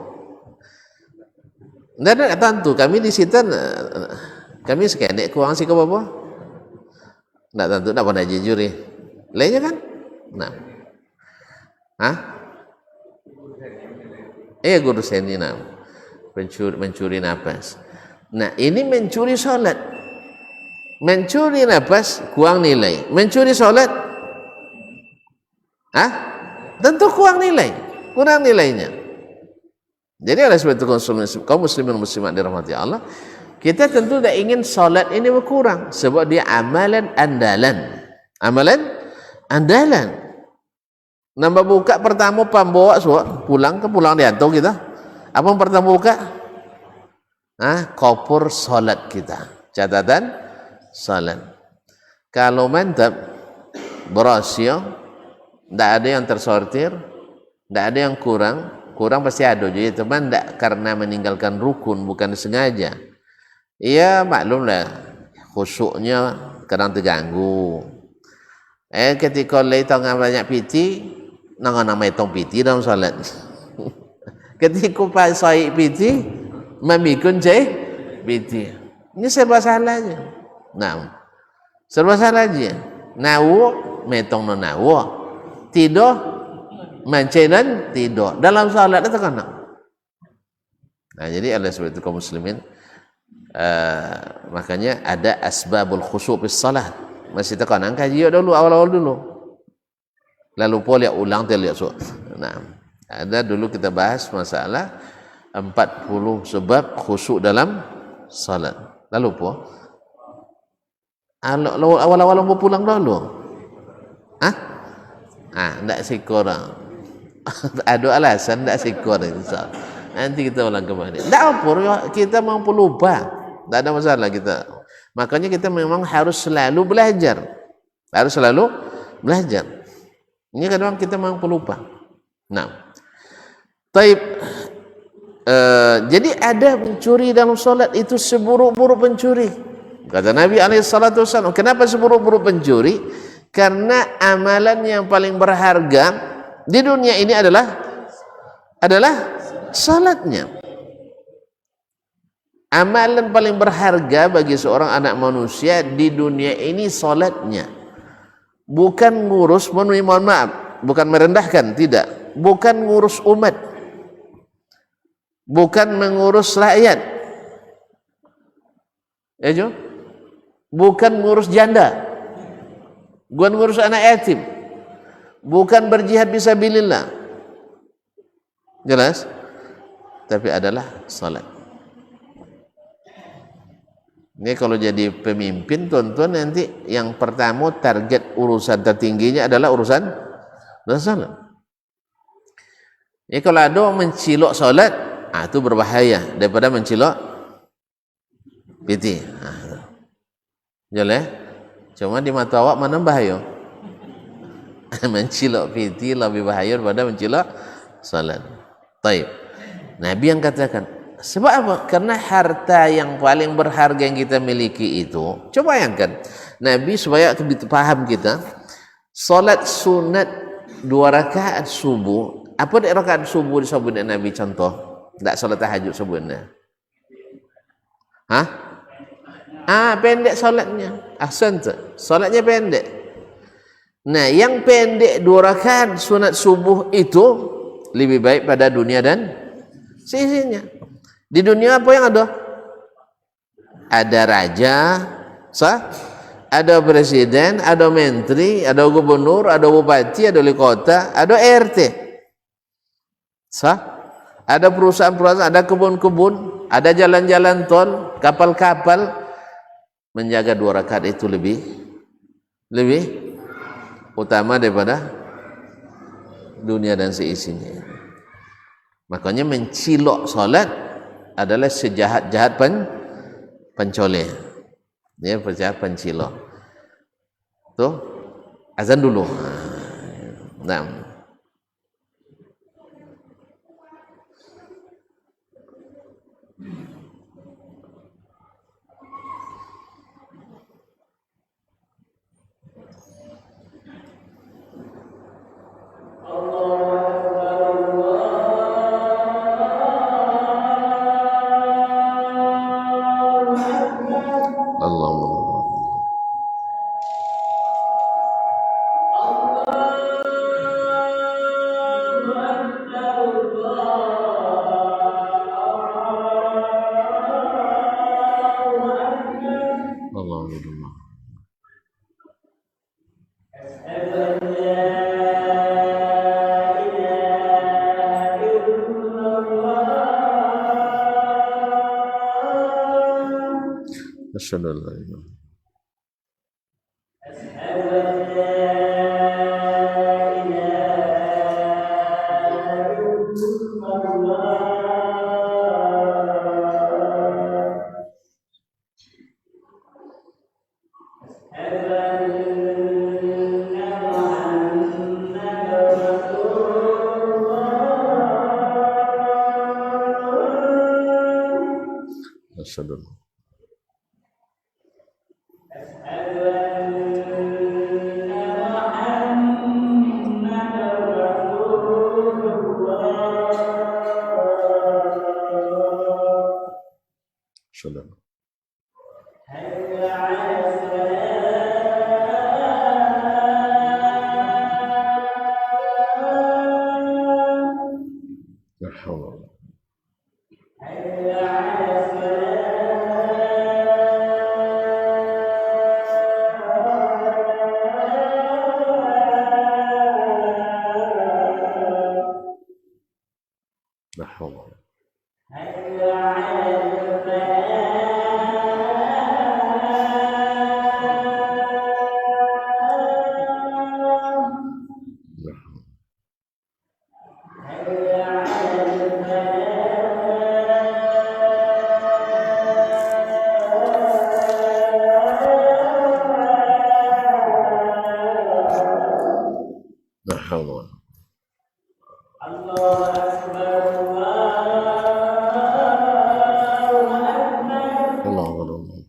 Ndak tentu. Kami di situ kami sekedek kuang sih ke bapo? Ndak tentu, ndak pada juri. Lainnya kan? Nah. Guru seni nam. Mencuri napas. Nah, ini mencuri salat. Mencuri napas kurang nilai. Mencuri salat, tentu kurang nilai, kurang nilainya. Jadi oleh sebab itu kaum muslimin dan muslimat dirahmati Allah, kita tentu tidak ingin salat ini berkurang, sebab dia amalan andalan. Amalan andalan. Nambah buka pertama pambawa pulang diantar kita. Apa yang pertama buka? Kopur salat kita. Catatan salat. Kalau mantap berasio, tidak ada yang tersortir, tidak ada yang kurang pasti ada. Jadi teman tidak karena meninggalkan rukun, bukan sengaja. Iya maklumlah, khusyuknya kadang terganggu. Ketika leitong banyak piti, nama itong piti dalam salat. Ketika pasai piti, memikun piti. Ini serba salah aja. Nah, serba salah aja. Nawu metong no nawu, tidur mancenan tidur. Dalam salat itu kan. Nah, jadi oleh sebab itu kaum muslimin, makanya ada asbabul khusyuk bis salat. Masih tekanan kaji dulu awal-awal dulu. Lalu lihat ulang lihat Nah, ada dulu kita bahas masalah 40 sebab khusyuk dalam salat. Lalu awal-awal mau pulang dulu. Enggak sikor. Ada alasan enggak sikor insya. Nanti kita ulang kembali. Enggak apa, kita mampu lupa. Enggak ada masalah kita. Makanya kita memang harus selalu belajar. Harus selalu belajar. Ini kadang kita mampu lupa. Nah. Taib. Jadi ada pencuri dalam solat itu seburuk-buruk pencuri. Kata Nabi SAW, kenapa seburuk-buruk pencuri? Karena amalan yang paling berharga di dunia ini adalah salatnya. Amalan paling berharga bagi seorang anak manusia di dunia ini salatnya. Bukan ngurus, mohon maaf, bukan merendahkan, tidak. Bukan ngurus umat. Bukan mengurus rakyat, bukan ngurus janda, bukan ngurus anak yatim, bukan berjihad fisabilillah, jelas, tapi adalah salat. Ini kalau jadi pemimpin, tuan-tuan, nanti yang pertama target urusan tertingginya adalah urusan salat. Ini kalau ada mencilok salat, itu berbahaya daripada mencilok piti. Jelas? Cuma di mata awak mana bahaya? Mencilok piti lebih bahaya daripada mencilok salat. Taib. Nabi yang katakan, sebab apa? Karena harta yang paling berharga yang kita miliki itu, coba bayangkan, Nabi supaya paham kita, solat sunat 2 rakaat subuh, apa dia rakaat subuh disebut Nabi contoh? Tak solat tahajud sebutnya. Hah? Pendek solatnya. Ahsan tu. Solatnya pendek. Nah, yang pendek 2 rakaat sunat subuh itu lebih baik pada dunia dan sisinya. Di dunia apa yang ada? Ada raja, ada presiden, ada menteri, ada gubernur, ada bupati, ada wali kota, ada RT. Ada perusahaan-perusahaan, ada kebun-kebun, ada jalan-jalan tol, kapal-kapal. Menjaga 2 rakaat itu lebih utama daripada dunia dan seisinya. Makanya mencilok solat adalah sejahat-jahat pencoleh. Dia percaya pencilok. Tuh, azan dulu. Nah. Asyhadu an la ilaha asyhadu an asyhadu la haula la haula la haula Allahu akbar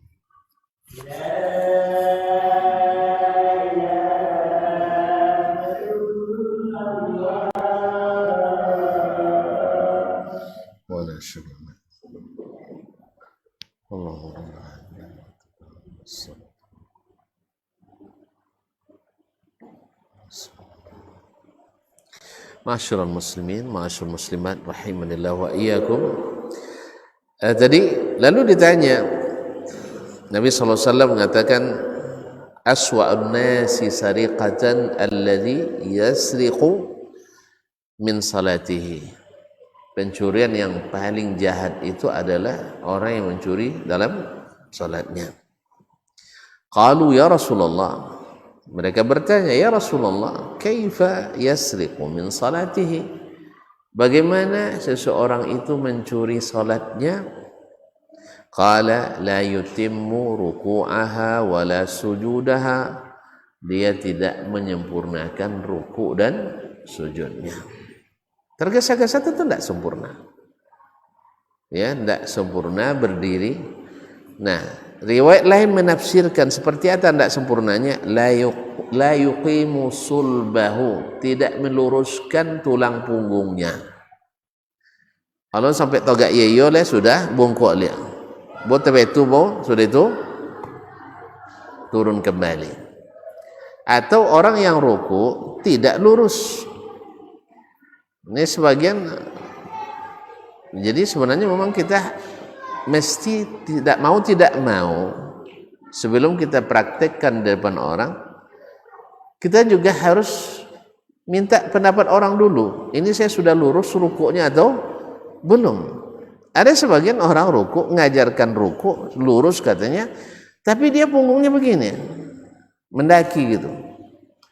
wa la asyhadu an Allahu akbar Ma'asyiral muslimin, ma'asyiral muslimat rahimanillah wa iyyakum. Tadi lalu ditanya, Nabi SAW mengatakan aswa'un nasi sariqatan alladhi yasriqu min salatihi. Pencurian yang paling jahat itu adalah orang yang mencuri dalam salatnya. Qalu ya Rasulullah, mereka bertanya, ya Rasulullah, kaifa yasriqu min salatihi? Bagaimana seseorang itu mencuri salatnya? Qala la yutimmu ruku'aha wa la sujudaha. Dia tidak menyempurnakan ruku' dan sujudnya. Tergesa-gesa tentu tidak sempurna. Ya, tidak sempurna berdiri. Nah, riwayat lain menafsirkan seperti apa tidak sempurnanya, la yuqimu sulbahu, tidak meluruskan tulang punggungnya. Kalau sampai togak yeyo le sudah bongkok le. Bo tebetu bo sudah itu turun kembali. Atau orang yang ruku tidak lurus. Ini sebagian. Jadi sebenarnya memang kita mesti tidak mau sebelum kita praktekkan di depan orang, kita juga harus minta pendapat orang dulu. Ini saya sudah lurus rukuknya atau belum? Ada sebagian orang ruku, ngajarkan ruku lurus katanya, tapi dia punggungnya begini, mendaki gitu.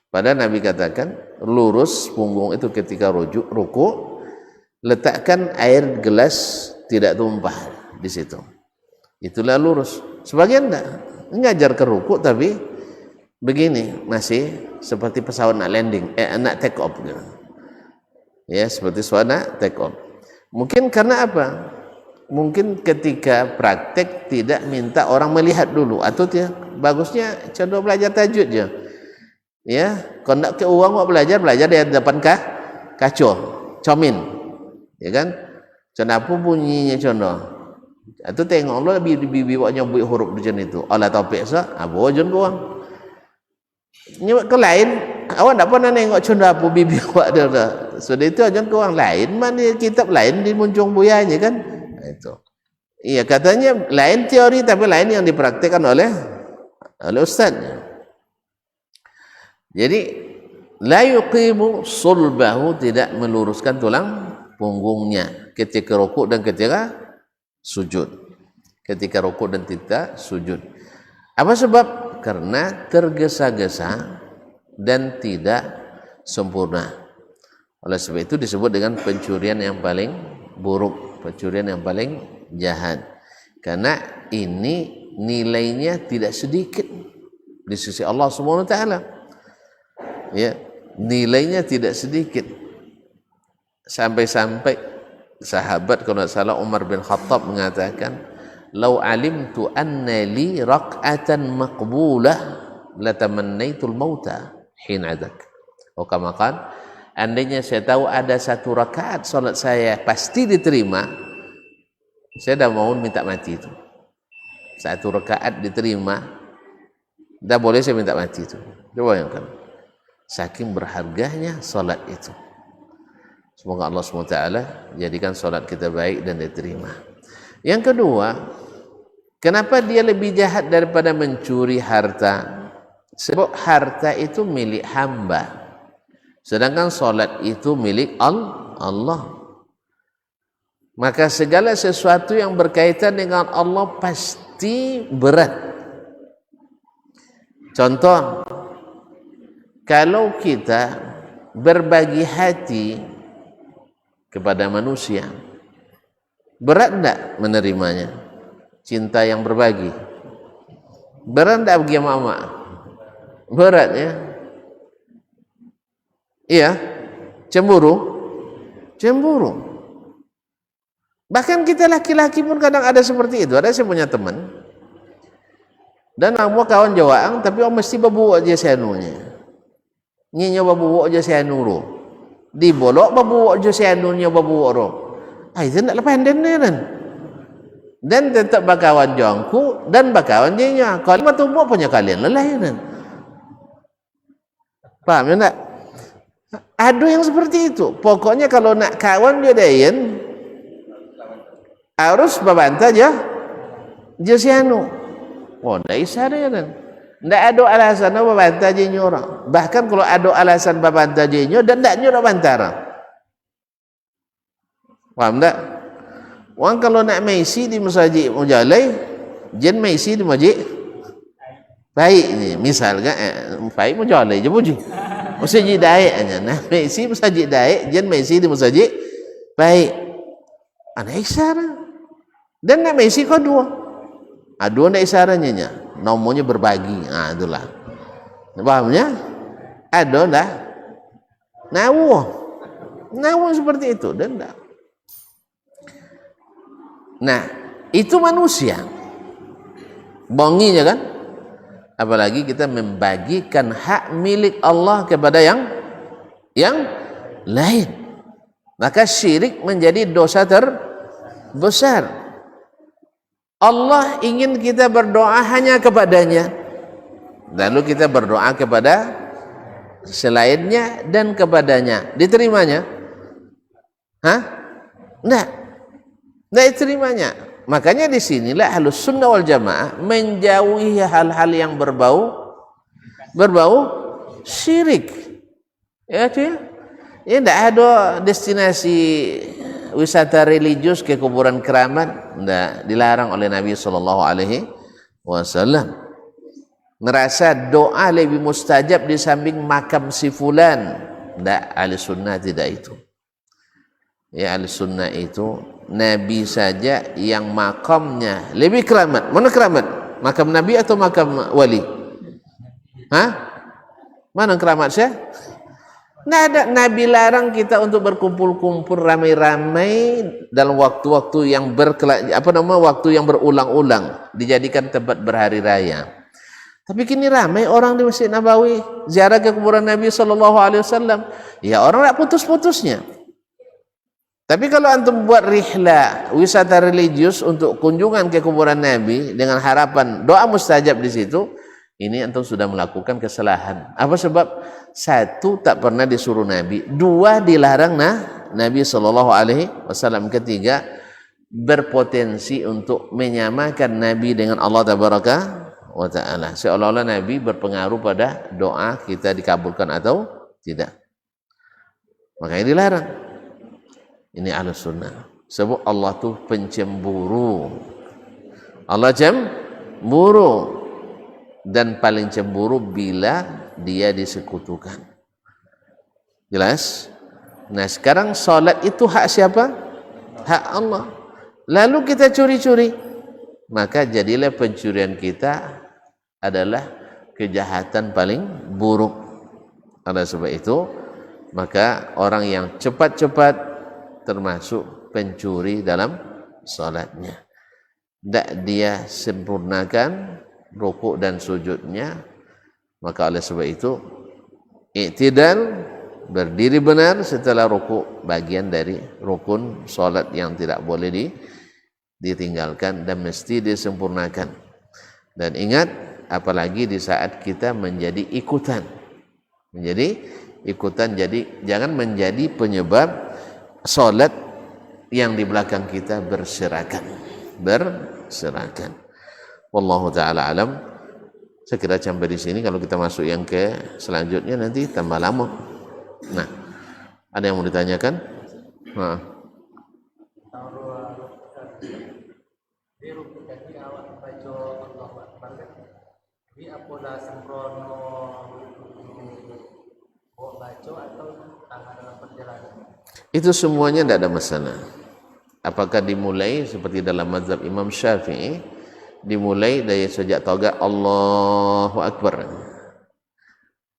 Padahal Nabi katakan lurus punggung itu ketika ruku, letakkan air gelas tidak tumpah di situ. Itulah lurus. Sebagian enggak, ngajar ke ruku tapi begini, masih seperti pesawat nak landing, nak take off gitu. Ya, seperti pesawat nak take off. Mungkin karena apa? Mungkin ketika praktek tidak minta orang melihat dulu, atau bagusnya contoh belajar tajwid je. Ya, kalau nak ke uang mau belajar di depan kaco, comin. Ya kan? Contoh apa bunyinya contoh? Atau tengok lo bibi nyebut huruf macam itu. Allah topik sah, apa jon ko. Nyebut ke lain, awak tak pernah nengok contoh apa bibi awak dia. Sudah itu jon ko orang lain, mana kitab lain di muncung buyanya kan? Itu. Iya, katanya lain teori tapi lain yang dipraktikkan oleh ustaznya. Jadi la yuqimu sulbahu, tidak meluruskan tulang punggungnya ketika rukuk dan ketika sujud. Ketika rukuk dan ketika sujud. Apa sebab? Karena tergesa-gesa dan tidak sempurna. Oleh sebab itu disebut dengan pencurian yang paling buruk, pencurian yang paling jahat. Karena ini nilainya tidak sedikit di sisi Allah Subhanahu wa taala. Ya, nilainya tidak sedikit. Sampai-sampai sahabat kalau tidak salah Umar bin Khattab mengatakan, "Lau alimtu anna li raq'atan maqbulah latamannaitul mauta hina dzak." Oh, kama qala, andainya saya tahu ada satu rakaat salat saya pasti diterima, saya dah mau minta mati itu. Satu rakaat diterima, dah boleh saya minta mati itu. Coba bayangkan. Saking berharganya salat itu. Semoga Allah SWT jadikan salat kita baik dan diterima. Yang kedua, kenapa dia lebih jahat daripada mencuri harta? Sebab harta itu milik hamba, sedangkan salat itu milik Allah. Maka segala sesuatu yang berkaitan dengan Allah pasti berat. Contoh, kalau kita berbagi hati kepada manusia, berat tidak menerimanya? Cinta yang berbagi berat tidak bagi mama? Berat ya. Iya. Cemburu. Bahkan kita laki-laki pun kadang ada seperti itu. Ada saya punya teman, dan kamu kawan Jawaang, tapi om mesti babu aja seanunya. Nyinya babu aja seanuru. Dibolok babu aja seanunya babu oro. Itu nak lepas dan dan tetap bakawan jongku dan bakawan nyinya. Kalau matumbuk punya kalian lelah kan. Paham ya nak? Ada yang seperti itu. Pokoknya kalau nak kawan jodain harus babanta aja seanu. Oh, ndak isara kan. Ndak ada alasan apa bantah je nyora. Bahkan kalau ada alasan babanta je nyo dan ndak nyora bantara. Paham tak? Wang kalau nak maisi di masjid mujalai, jen maisi di masjid baik ni. Misalkan baik mujalai je puji. Masjid daik aja. Nah, maisi masjid daik, jen maisi di masjid baik. Ana isara. Dan nak maisi kau dua. Dua nak isaranya nya. Nomornya berbagi. Itulah. Pahamnya? Ada dah. Nawuh. ngawang seperti itu dan enggak. Nah, itu manusia. Bonginya kan? Apalagi kita membagikan hak milik Allah kepada yang lain. Maka syirik menjadi dosa terbesar. Allah ingin kita berdoa hanya kepadanya. Lalu kita berdoa kepada selainnya dan kepadanya. Diterimanya? Hah? Enggak. Enggak diterimanya. Makanya disinilah Ahlus Sunnah wal Jamaah menjauhi hal-hal yang berbau syirik. Ya, cuy. Ya, tidak ada destinasi wisata religius ke kuburan keramat, tidak dilarang oleh Nabi Sallallahu Alaihi Wasallam. Ngerasa doa lebih mustajab di samping makam si fulan, tidak. Ahli sunnah tidak itu. Ya, ahli sunnah itu Nabi saja yang makamnya lebih keramat. Mana keramat? Makam Nabi atau makam wali? Hah? Mana keramat saya? Nah, ada Nabi larang kita untuk berkumpul-kumpul ramai-ramai dalam waktu-waktu yang waktu yang berulang-ulang dijadikan tempat berhari raya. Tapi kini ramai orang di Masjid Nabawi ziarah ke kuburan Nabi Sallallahu Alaihi Wasallam. Ya, orang tak putus-putusnya. Tapi kalau antum buat rihla wisata religius untuk kunjungan ke kuburan Nabi dengan harapan doa mustajab di situ, ini antum sudah melakukan kesalahan. Apa sebab? Satu, tak pernah disuruh Nabi. Dua, dilarang Nabi Sallallahu Alaihi Wasallam. Ketiga, berpotensi untuk menyamakan Nabi dengan Allah Tabaraka wa Ta'ala. Seolah-olah Nabi berpengaruh pada doa kita dikabulkan atau tidak. Makanya dilarang. Ini Ahlus Sunnah. Sebab Allah tuh pencemburu. Allah cemburu. Dan paling cemburu bila dia disekutukan. Jelas? Nah, sekarang salat itu hak siapa? Hak Allah. Lalu kita curi-curi, maka jadilah pencurian kita adalah kejahatan paling buruk. Oleh sebab itu, maka orang yang cepat-cepat termasuk pencuri dalam salatnya. Tak dia sempurnakan rukuk dan sujudnya, maka oleh sebab itu i'tidal, berdiri benar setelah rukuk, bagian dari rukun salat yang tidak boleh ditinggalkan dan mesti disempurnakan. Dan ingat, apalagi di saat kita menjadi ikutan, jadi jangan menjadi penyebab salat yang di belakang kita berserakan. Wallahu ta'ala alam. Saya kira sampai di sini. Kalau kita masuk yang ke selanjutnya nanti tambah lama. Nah, ada yang mau ditanyakan? Nah. Itu semuanya tidak ada masalah. Apakah dimulai seperti dalam mazhab Imam Syafi'i, dimulai dari sejak taubat Allahu Akbar,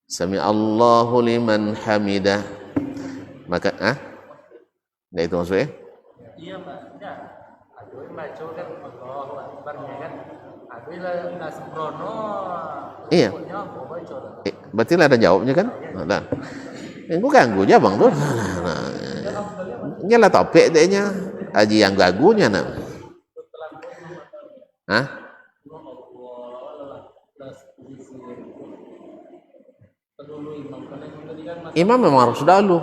Sami Allahu liman hamidah, maka enggak itu maksudnya? Iya, Pak. Ya. Aduh, baca kan Allahu Akbar kan. Aduh lah sembrono. Iya. Berarti lah ada jawabnya kan? Nah. Yang ganggu aja Bang tuh. Nah. Nyala topik dehnya. Aji yang ganggunya nah. Hah? Imam memang harus dahulu.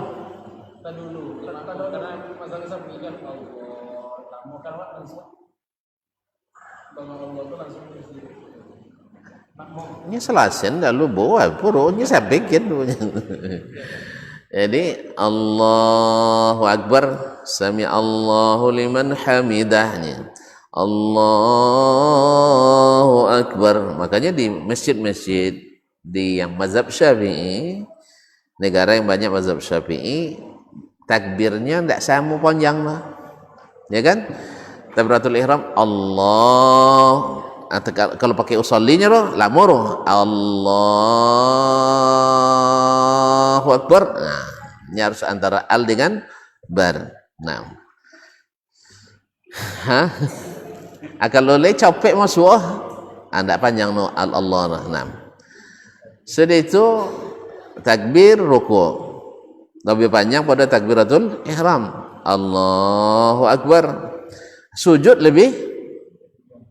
Ini selasen dahulu bawa purunya saya bikin dulu. Jadi Allahu Akbar, Sami Allahu liman hamidahnya. Allahu Akbar. Makanya di masjid-masjid di yang mazhab Syafi'i, negara yang banyak mazhab Syafi'i, takbirnya tidak sama panjang mah. Ya kan? Takbiratul ihram Allah, kalau pakai usollinya loh, lama loh. Allahu Akbar. Nah, Ini harus antara al dengan bar. Nah. Hah? Kalau le capek masuk anda panjang no al Allah. Nah. Sudah itu takbir ruku. Lebih panjang pada takbiratul ihram. Allahu akbar. Sujud lebih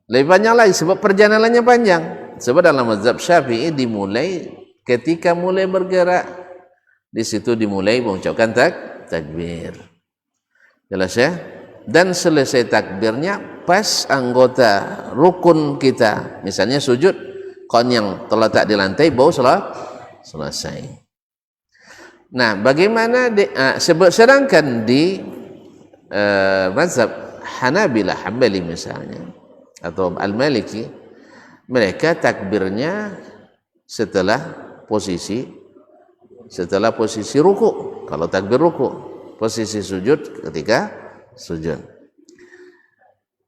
panjang lagi sebab perjalanannya panjang. Sebab dalam mazhab Syafi'i dimulai ketika mulai bergerak, di situ dimulai mengucapkan takbir. Jelas ya? Dan selesai takbirnya pas anggota rukun kita, misalnya sujud, kon yang terletak di lantai baru selesai. Nah, bagaimana sedangkan di mazhab Hanabilah, Hambali misalnya, atau Al-Maliki, mereka takbirnya setelah posisi ruku. Kalau takbir ruku, posisi sujud ketika sujud.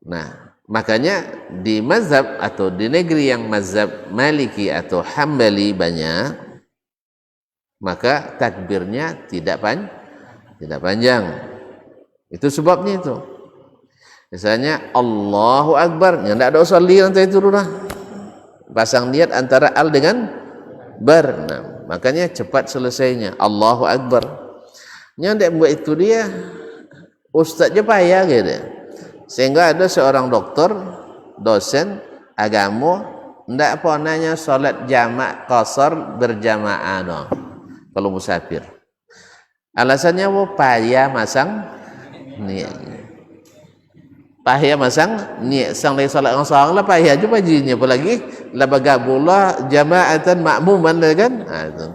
Nah, makanya di mazhab atau di negeri yang mazhab Maliki atau Hambali banyak, maka takbirnya tidak panjang. Itu sebabnya itu. Misalnya Allahu Akbar, ya tidak ada usalli nanti itu dah. Pasang niat antara al dengan bar. Nah, makanya cepat selesainya Allahu Akbar. Yang tidak buat itu dia ustaznya payah gitu. Sehingga ada seorang doktor, dosen agama, tidak pernahnya solat jamak qasar berjamaah dong. Kalau musafir. Alasannya payah masang niatnya. Payah masang niat sang lagi solat orang seorang lah payah juga bajinya, apalagi la bagabullah jama'atan makmuman kan. Nah, itu.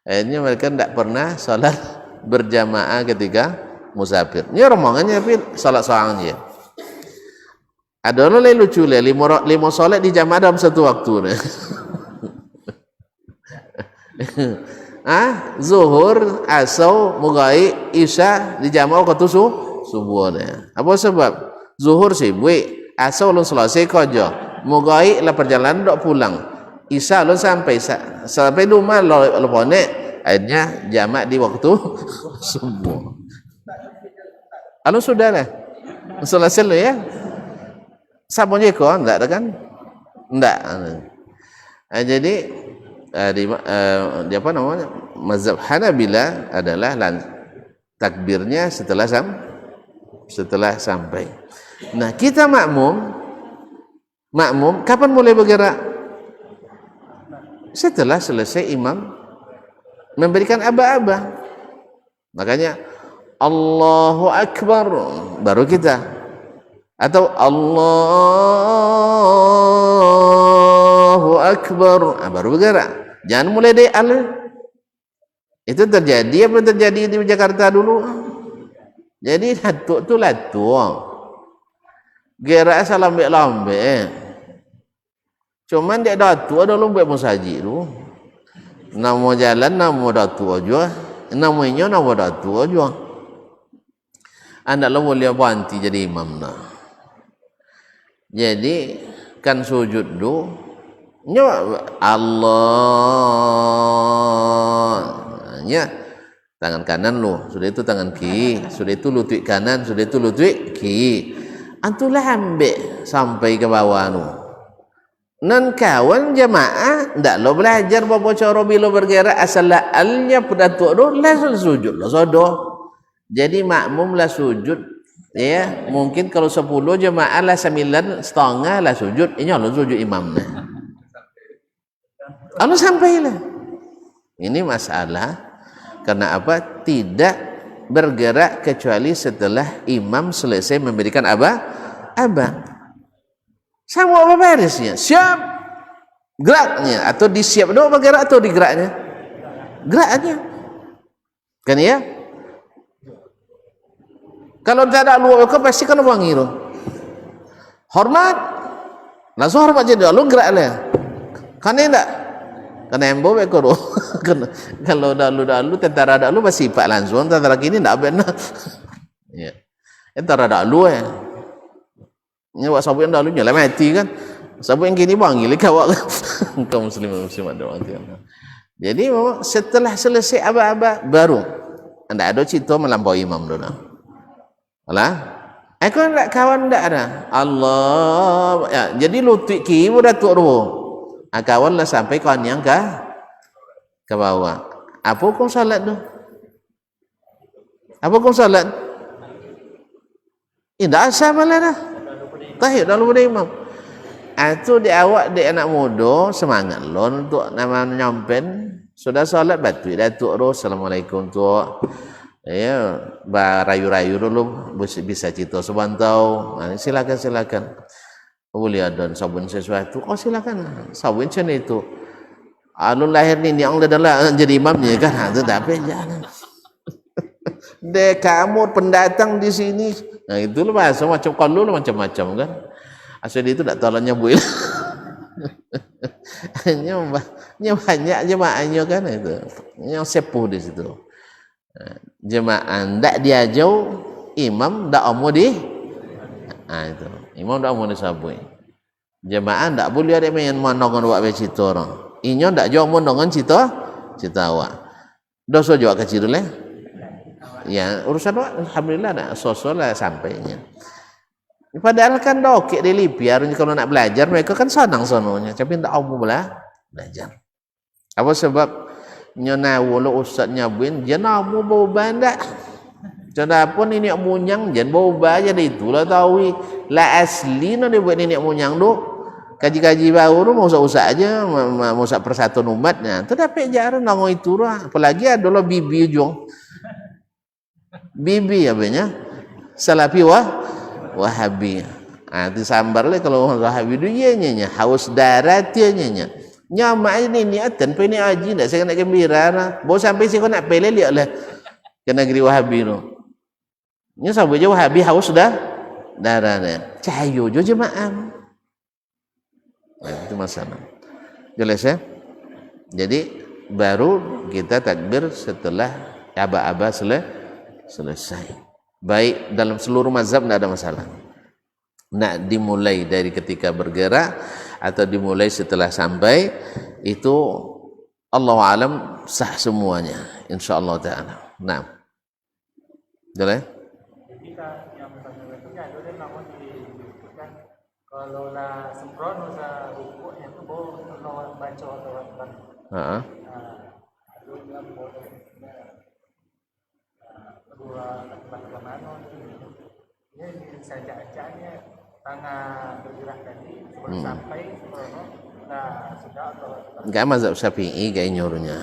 Akhirnya mereka tidak pernah solat berjamaah ketika musafir. Ini rombongannya tapi solat seorang je. Ada orang lain lucu lah, lima solat di jamaah dalam satu waktu. Zuhur, asar, maghrib, isya di jamaah waktu subuh dia. Apa sebab? Zuhur sibuk, asar ulun selesai kerja, maghrib lah perjalanan dok pulang, isya ulun sampai rumah lo ponek, akhirnya jamak di waktu subuh. Alun sudah lah, selesai lo ya. Sabunnya kok enggak ada kan? Enggak. Jadi di apa namanya? Mazhab Hanabila adalah takbirnya setelah sampai. Nah, kita makmum kapan mulai bergerak? Setelah selesai imam memberikan aba-aba. Makanya Allahu Akbar baru kita, atau Allahu Akbar baru bergerak. Jangan mulai dari al. Itu terjadi apa terjadi di Jakarta dulu? Jadi latuk tu latuk. Gerak asal lambe-lambe. Cuman dia datuk ada lomba musaji tu. Nama jalan nama datuk aja. Namanya nama datuk aja. Anda lo boleh banti jadi imam nah. Jadi kan sujud tu Allah nya tangan kanan lu, sudah itu tangan kiri, sudah itu lutut kanan, sudah itu lutut kiri. Antulah ambek sampai ke bawah nu. Nan kawan jamaah ndak lo belajar bapa cara bila bergerak asal alnya pedatuk tu langsung sujud lah sodo. Jadi makmum lah sujud ya, mungkin kalau 10 jamaah lah 9 setengah lah sujud, ini lo sujud imamnya. Lalu sampailah. Ini masalah karena apa? Tidak bergerak kecuali setelah imam selesai memberikan aba. Sama apa beresnya? Siap geraknya atau disiap doang bergerak atau digeraknya? Geraknya. Kan ya? Kalau tak ada luar ke pasti kan wangi tu. Hormat. Langsung hormat jadi lu geraklah. Kan enggak? Kan embo bekoro. Kalau dahulu tentara dahulu masih pak langsung, tentara kini tidak benar. Ya, tentara dahulu ya. Ini buat sabu yang dahulu nyala mati kan. Sabu yang kini panggil kawak kaum muslimat ada mati. Jadi setelah selesai aba-aba baru ndak ada cerita melampaui imam dulu. Alah, aku nak kawan ndak ada. Allah, ya, jadi lutut kiri datuk dulu. Kawan lah sampai kawan yang ke bawah. Apa hukum salat tu? Apa hukum salat? Tidak asal malah dah. Tahiyat dalam pada imam. Itu di awak di anak muda semangat lo untuk nama nyampen sudah salat batu datuk ro assalamualaikum tu. Ya, rayu-rayu dulu bisa cerita sebantau. Silakan. Boleh ada sabun sesuatu. Oh silakan. Sabun macam itu. Alun lahir ni yang adalah jadi imamnya kan. Itu tak apa jangan. Dek kamu pendatang di sini. Nah itulah bahasa macam kalau macam-macam kan. Asal dia itu tak tolongnya buil. Hanya banyak jemaahnya kan itu. Yang sepuh di situ. Jemaah ndak dia jauh, imam ndak mau di. Itu. Imam ndak mau disabui. Jemaah ndak boleh ada main manongan buat cerita orang. Inyo ndak jauh mau nongon cerita awak. Dosa juga kecil dulu. Ya, urusan awak alhamdulillah nak sosolah sampainya. Padahal kan dokek di Libya kalau nak belajar mereka kan senang sononya, tapi tak mau belajar. Apa sebab nyona wala ustaz nyabuin dia namu bau bandak. Sudah pun ini munyang jan bau baja itulah tahu la asli no dia buat ini munyang tu. Kaji-kaji baru mau usah aja mau usah persatuan umatnya. Tetapi jarang nangoi itu lah. Apalagi adalah bibi jong. Bibi apanya? Salafi Wahabi. Itu sambar lah kalau Wahabi itu ianya haus darat ianya. Nyama ini niatan pe ni haji ndak saya nak gembira lah. Bawa sampai sih kau nak pelek lihat lah ke negeri Wahabi tu. Nya sampai je Wahabi haus darahnya. Cahayo je jemaah. Itu masalah. Jelas ya? Jadi baru kita takbir setelah aba-aba selesai. Baik dalam seluruh mazhab tidak ada masalah. Nak dimulai dari ketika bergerak atau dimulai setelah sampai itu Allah alam sah semuanya insyaallah taala. Nah. Boleh? Kalau lah sempron usah rukuknya tu bawa baca atau Heeh. dua teman-teman ini saja acaranya tangan bergerak tadi sebelum sampai sempurna sudah atau enggak mazhab Syafi'i kayak nyuruhnya.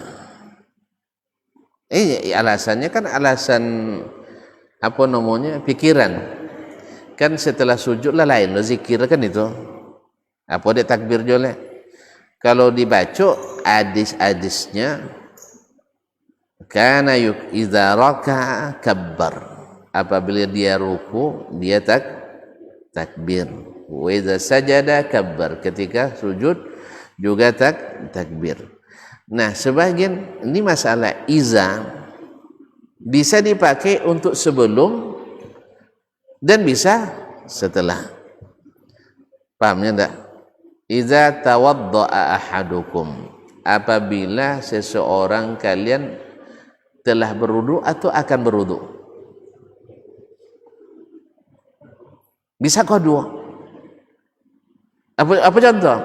Alasannya kan alasan apa namanya pikiran kan setelah sujud lah lain lo zikir kan itu apa dia takbir jole kalau dibaca hadis-hadisnya kana idza raka'a kabbar apabila dia ruku dia takbir wa idza sajada kabbar ketika sujud juga takbir. Nah sebagian ini masalah iza bisa dipakai untuk sebelum dan bisa setelah. Pahamnya enggak? Iza tawadda'a ahadukum apabila seseorang kalian telah berwudu atau akan berwudu. Bisa kedua. Apa contoh?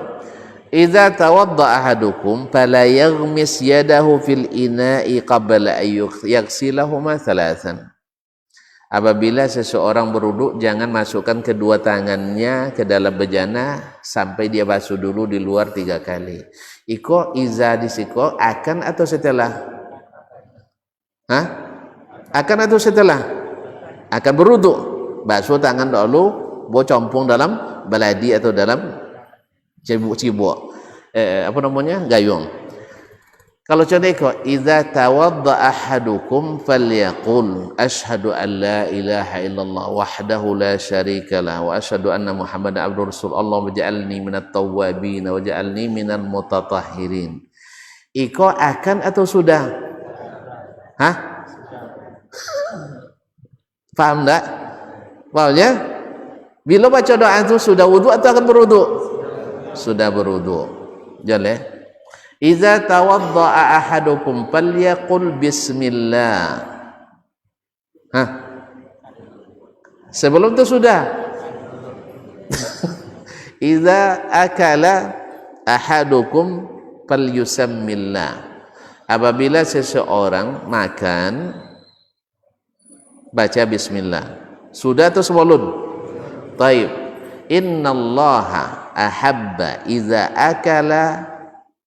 Idza tawadda'a ahadukum fala yaghmis yadahu fil ina'i qabla an yaghsilahuma thalathan. Apabila seseorang berwudu jangan masukkan kedua tangannya ke dalam bejana sampai dia basuh dulu di luar 3 kali. Iko iza disiko akan atau setelah? Hah? Akan atau setelah? Akan berwudu. Basuh tangan dulu, bawa compong dalam baladi atau dalam cibuk. Apa namanya? Gayung. Kalau contoh iko idza tawadda ahadukum falyaqul asyhadu an la ilaha illallah wahdahu la syarika lah wa asyhadu anna muhammadan abduhu rasul Allah waj'alni minat tawwabin waj'alni minal mutatahhirin. Iko akan atau sudah? Hah? Paham tak? Pahamnya? Bila baca doa itu sudah wudu atau akan berwudu? Sudah berwudu. Jelas? Iza tawadda'a ahadukum falyaqul bismillah. Hah? Sebelum itu sudah. Idza akala ahadukum falyusammillah. Apabila seseorang makan, baca bismillah. Sudah atau sebelum? Taib. Innallaha ahabba idza akala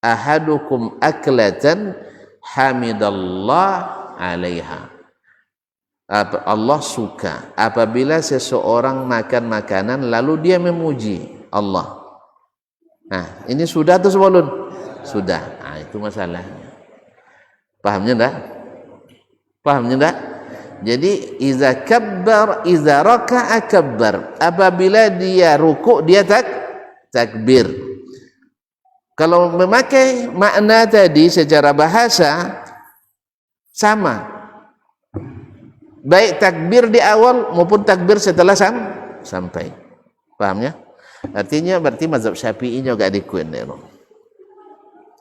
ahadukum aklatan hamidallah alaiha. Allah suka apabila seseorang makan makanan lalu dia memuji Allah. Nah, ini sudah atau sebelum? Sudah. Nah, itu masalahnya. Pahamnya enggak? Pahamnya enggak? Jadi iza kabbar, iza raka'a kabbar. Apabila dia rukuk dia takbir. Kalau memakai makna tadi secara bahasa sama. Baik takbir di awal maupun takbir setelah sampai. Pahamnya? Artinya berarti mazhab Syafi'i juga dikuin deh.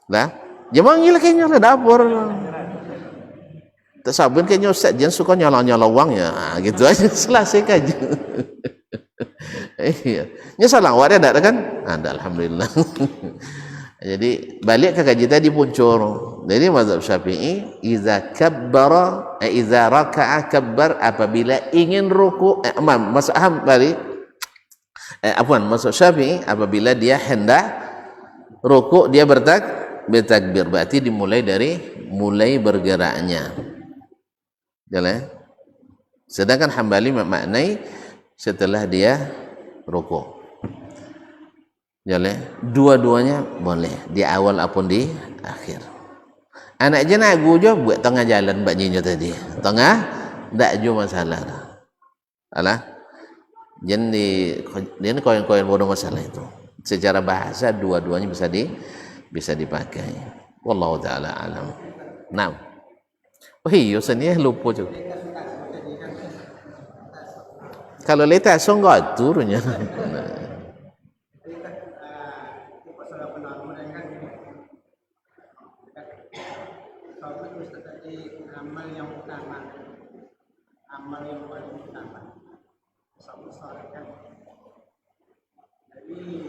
Lah, jangan gila kayaknya ada dapur. Tak sabun kayaknya Ustaz jangan suka nyala-nyala uang ya, gitu aja selesai aja. Iya. Nya salah wadah ada kan? Ada alhamdulillah. Jadi balik ke kaji tadi puncur. Jadi mazhab Syafi'i iza kabbara iza raka'a kabbar apabila ingin ruku mazhab mazhab Syafi'i apabila dia hendak ruku dia bertakbir berarti dimulai dari mulai bergeraknya. Jalan. Sedangkan Hambali memaknai setelah dia ruku. Jalan. Dua-duanya boleh di awal apun di akhir. Anak je nak juga buat tengah jalan mbak nyinya tadi. Tengah tak juga masalah. Alah. Jadi dia ni koin-koin bodoh masalah itu. Secara bahasa dua-duanya bisa dipakai. Wallahu taala alam. Naam. Oh iya, saya lupa juga. Kalau letak songgok turunnya. Amal yang paling utama salat. Jadi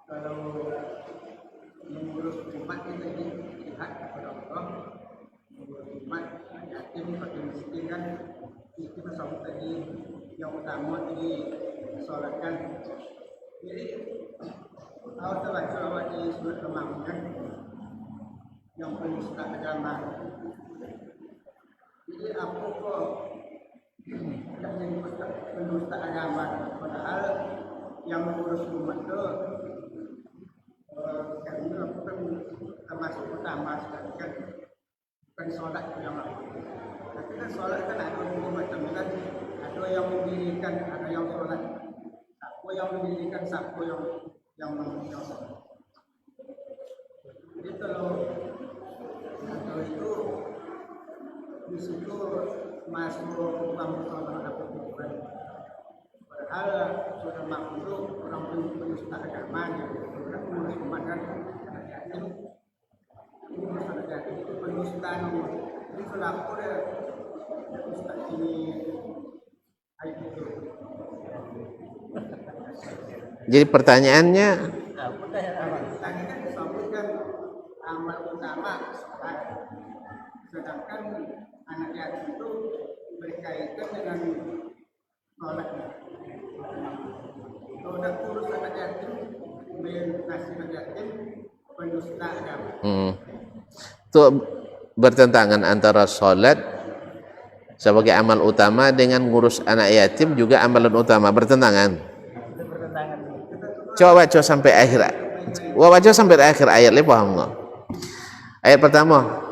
kalau mengurus umat kita ini lihat kepada Allah, mengurus umat yatim fakir miskin kan itu sama tadi yang utama tadi salatkan. Jadi awal terbaca awal di surat Al-Maidah yang penista agama. Jadi apa kok yang penista agama padahal yang mengurus umat itu kami lakukan termasuk utama sekali kan bukan sholat yang lain. Tapi kan sholat kan ada dua macam kan, ada yang mendirikan, ada yang sholat. Siapa yang mendirikan, siapa yang sholat. Jadi kalau itu di situ masuk bangsa apa bukan. Padahal sudah makhluk orang penista agamanya, orang mengurus umat kan yatim, masalah yatim itu penista nomor. Jadi selaku dia penista ini itu. Jadi pertanyaannya, Tadi kan disebutkan amal utama sholat, sedangkan anak yatim itu berkaitan dengan sholat. Kalau udah kurus anak yatim, nasi anak yatim, pendusta agama. itu bertentangan antara sholat sebagai amal utama dengan ngurus anak yatim juga amalan utama, bertentangan. Coba baca sampai akhir. Baca sampai akhir ayat ni paham enggak? Ayat pertama.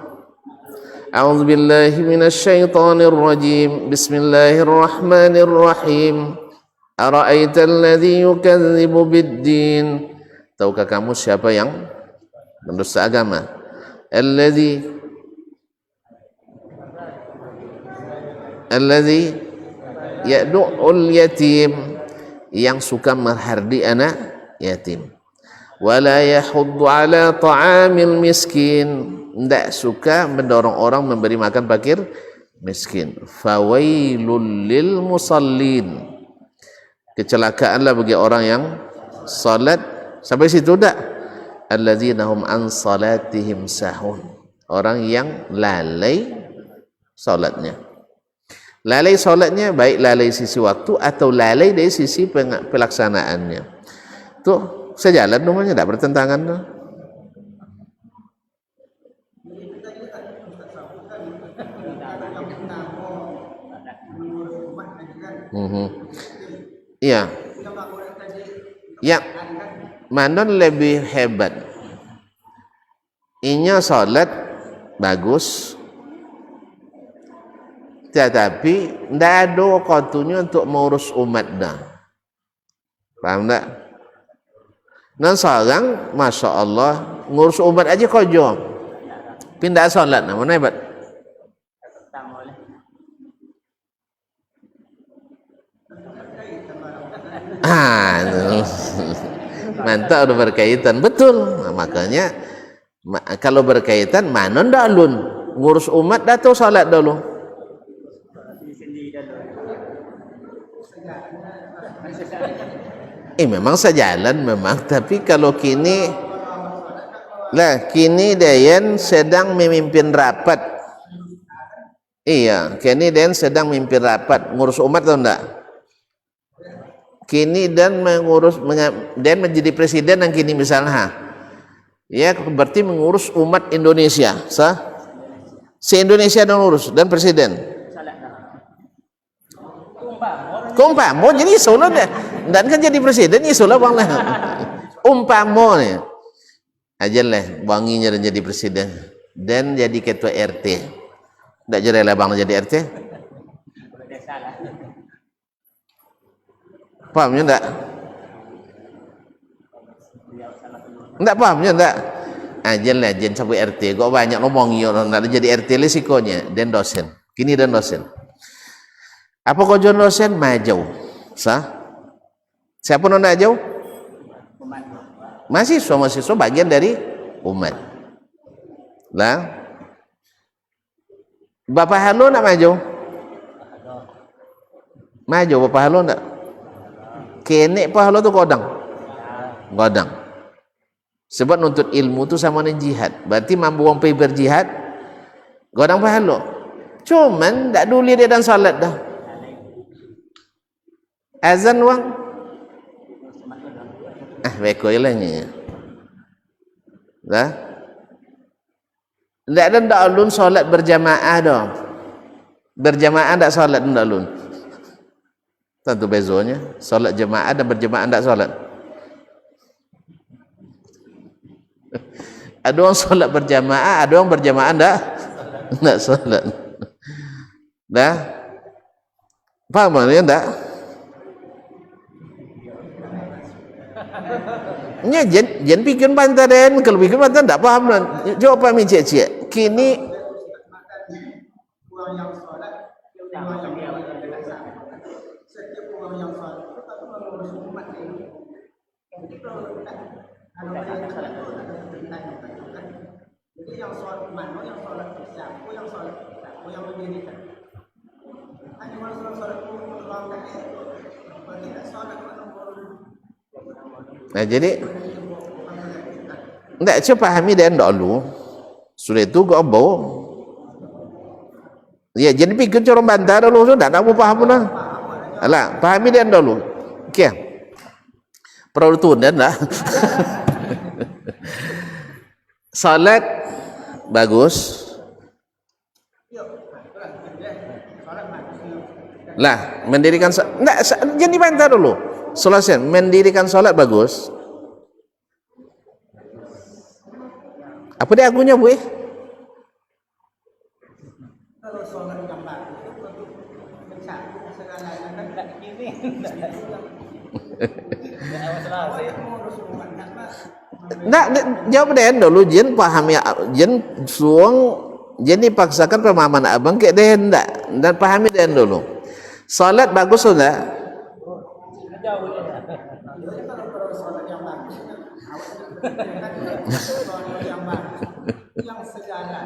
A'udzu billahi minasyaitonir rajim. Bismillahirrahmanirrahim. Ara'aita alladhi yukadzibu bid-din? Tahukah kamu siapa yang mendusta agama? Alladhi ya'du'ul yatim, yang suka menghardi anak yatim. Wala yahuddu ala ta'amil miskin, tidak suka mendorong orang memberi makan fakir miskin. Fawailul lil musallin, kecelakaanlah bagi orang yang salat. Sampai situ tak? Alladzina hum an salatihim sahun, orang yang lalai salatnya. Lalai salatnya baik lalai sisi waktu atau lalai dari sisi pelaksanaannya. Tu sejalan namanya, tak bertentangan tu. Iya. Ya, mana lebih hebat? Inya salat bagus, tetapi tidak ada waktunya untuk mengurus umat dah. Faham tak? Dan seorang, masya Allah, ngurus umat aja kojo, pindah salat, mana hebat? Mantap, udah berkaitan, betul. Nah, makanya kalau berkaitan, mana ndak alun ngurus umat atau salat dulu? Memang sejalan memang, tapi kalau kini Dayan sedang memimpin rapat. Iya, kini Dayan sedang memimpin rapat, ngurus umat atau enggak? Kini dan menjadi presiden yang kini misalnya, ya berarti mengurus umat Indonesia, se-Indonesia dan urus dan presiden. Umpama jadi isola deh, dan kan jadi presiden isola bang lah. Umpama nih, aja lah banginya dan jadi presiden dan jadi ketua RT, tidak jadi lah bang jadi RT. Pahamnya enggak? Enggak pahamnya enggak? Ajen lah, jen sampai RT. Kok banyak ngomong orang nak jadi RT risikonya. Dan dosen. Kini dan dosen. Apa kau jon dosen? Majau. Siapa nak jauh? Mahasiswa bagian dari umat. Lah. Bapak Halo nak maju? Maju Bapak Halo enggak? Kenek pahala tu godang. Sebab nuntut ilmu tu sama dengan jihad. Berarti mampu orang pergi berjihad, godang pahala. Cuman tak duli dia dan salat dah. Azan wang. Beko je lah ni. Dah. Tak ada ndak alun salat berjamaah dah. Berjamaah tak salat ndak alun. Tentu bezonya salat jemaah dan berjemaah tidak salat. Ada orang salat berjamaah, ada orang berjamaah tidak salat. Dah paham ya enggak? Nya jen pikir bantar dan kalau pikir bantar tak paham lah. Jawab paham cik-cik. Kini jadi yang sholat mana, yang sholat siapa, yang sholat siapa, yang mendirikan. Hanya masalah sholat ruang itu, tidak sholat nah jadi tidak coba pahami dan dulu sudah itu gak bau ya jadi pikir corong bantar dulu sudah tak mau paham lah alah pahami dan dulu oke perlu tunda dah salat bagus lah mendirikan enggak jadi bantar dulu selesai mendirikan salat bagus apa dia agunya bu kalau sholat yang bagus itu mencakup segala yang tidak kiri Nak jawab deh dulu jen pahami jen suang jen dipaksakan pemahaman abang kayak deh ndak dan pahami deh dulu salat bagus sudah yang sejalan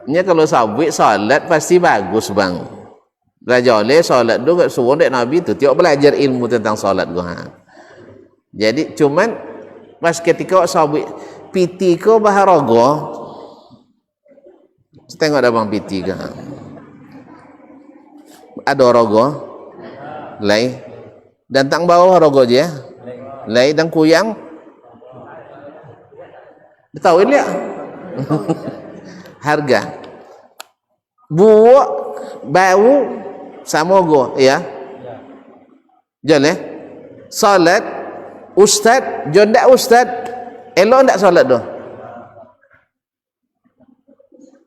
Nya kalau sabit solat pasti bagus bang. Belajar oleh solat tu kat suruh dek Nabi tu tiap belajar ilmu tentang solat gua. Ha. Jadi cuman pas ketika sabit piti ko baharaga. Tengok dah bang piti ke. Ada rogo. Lai. Dan tang bawah rogo je. Lai dan kuyang. Tahu ini ya? Harga. Buak bau sama go ya. Jale. Salat ustaz, jondak ustaz. Elok ndak salat tu?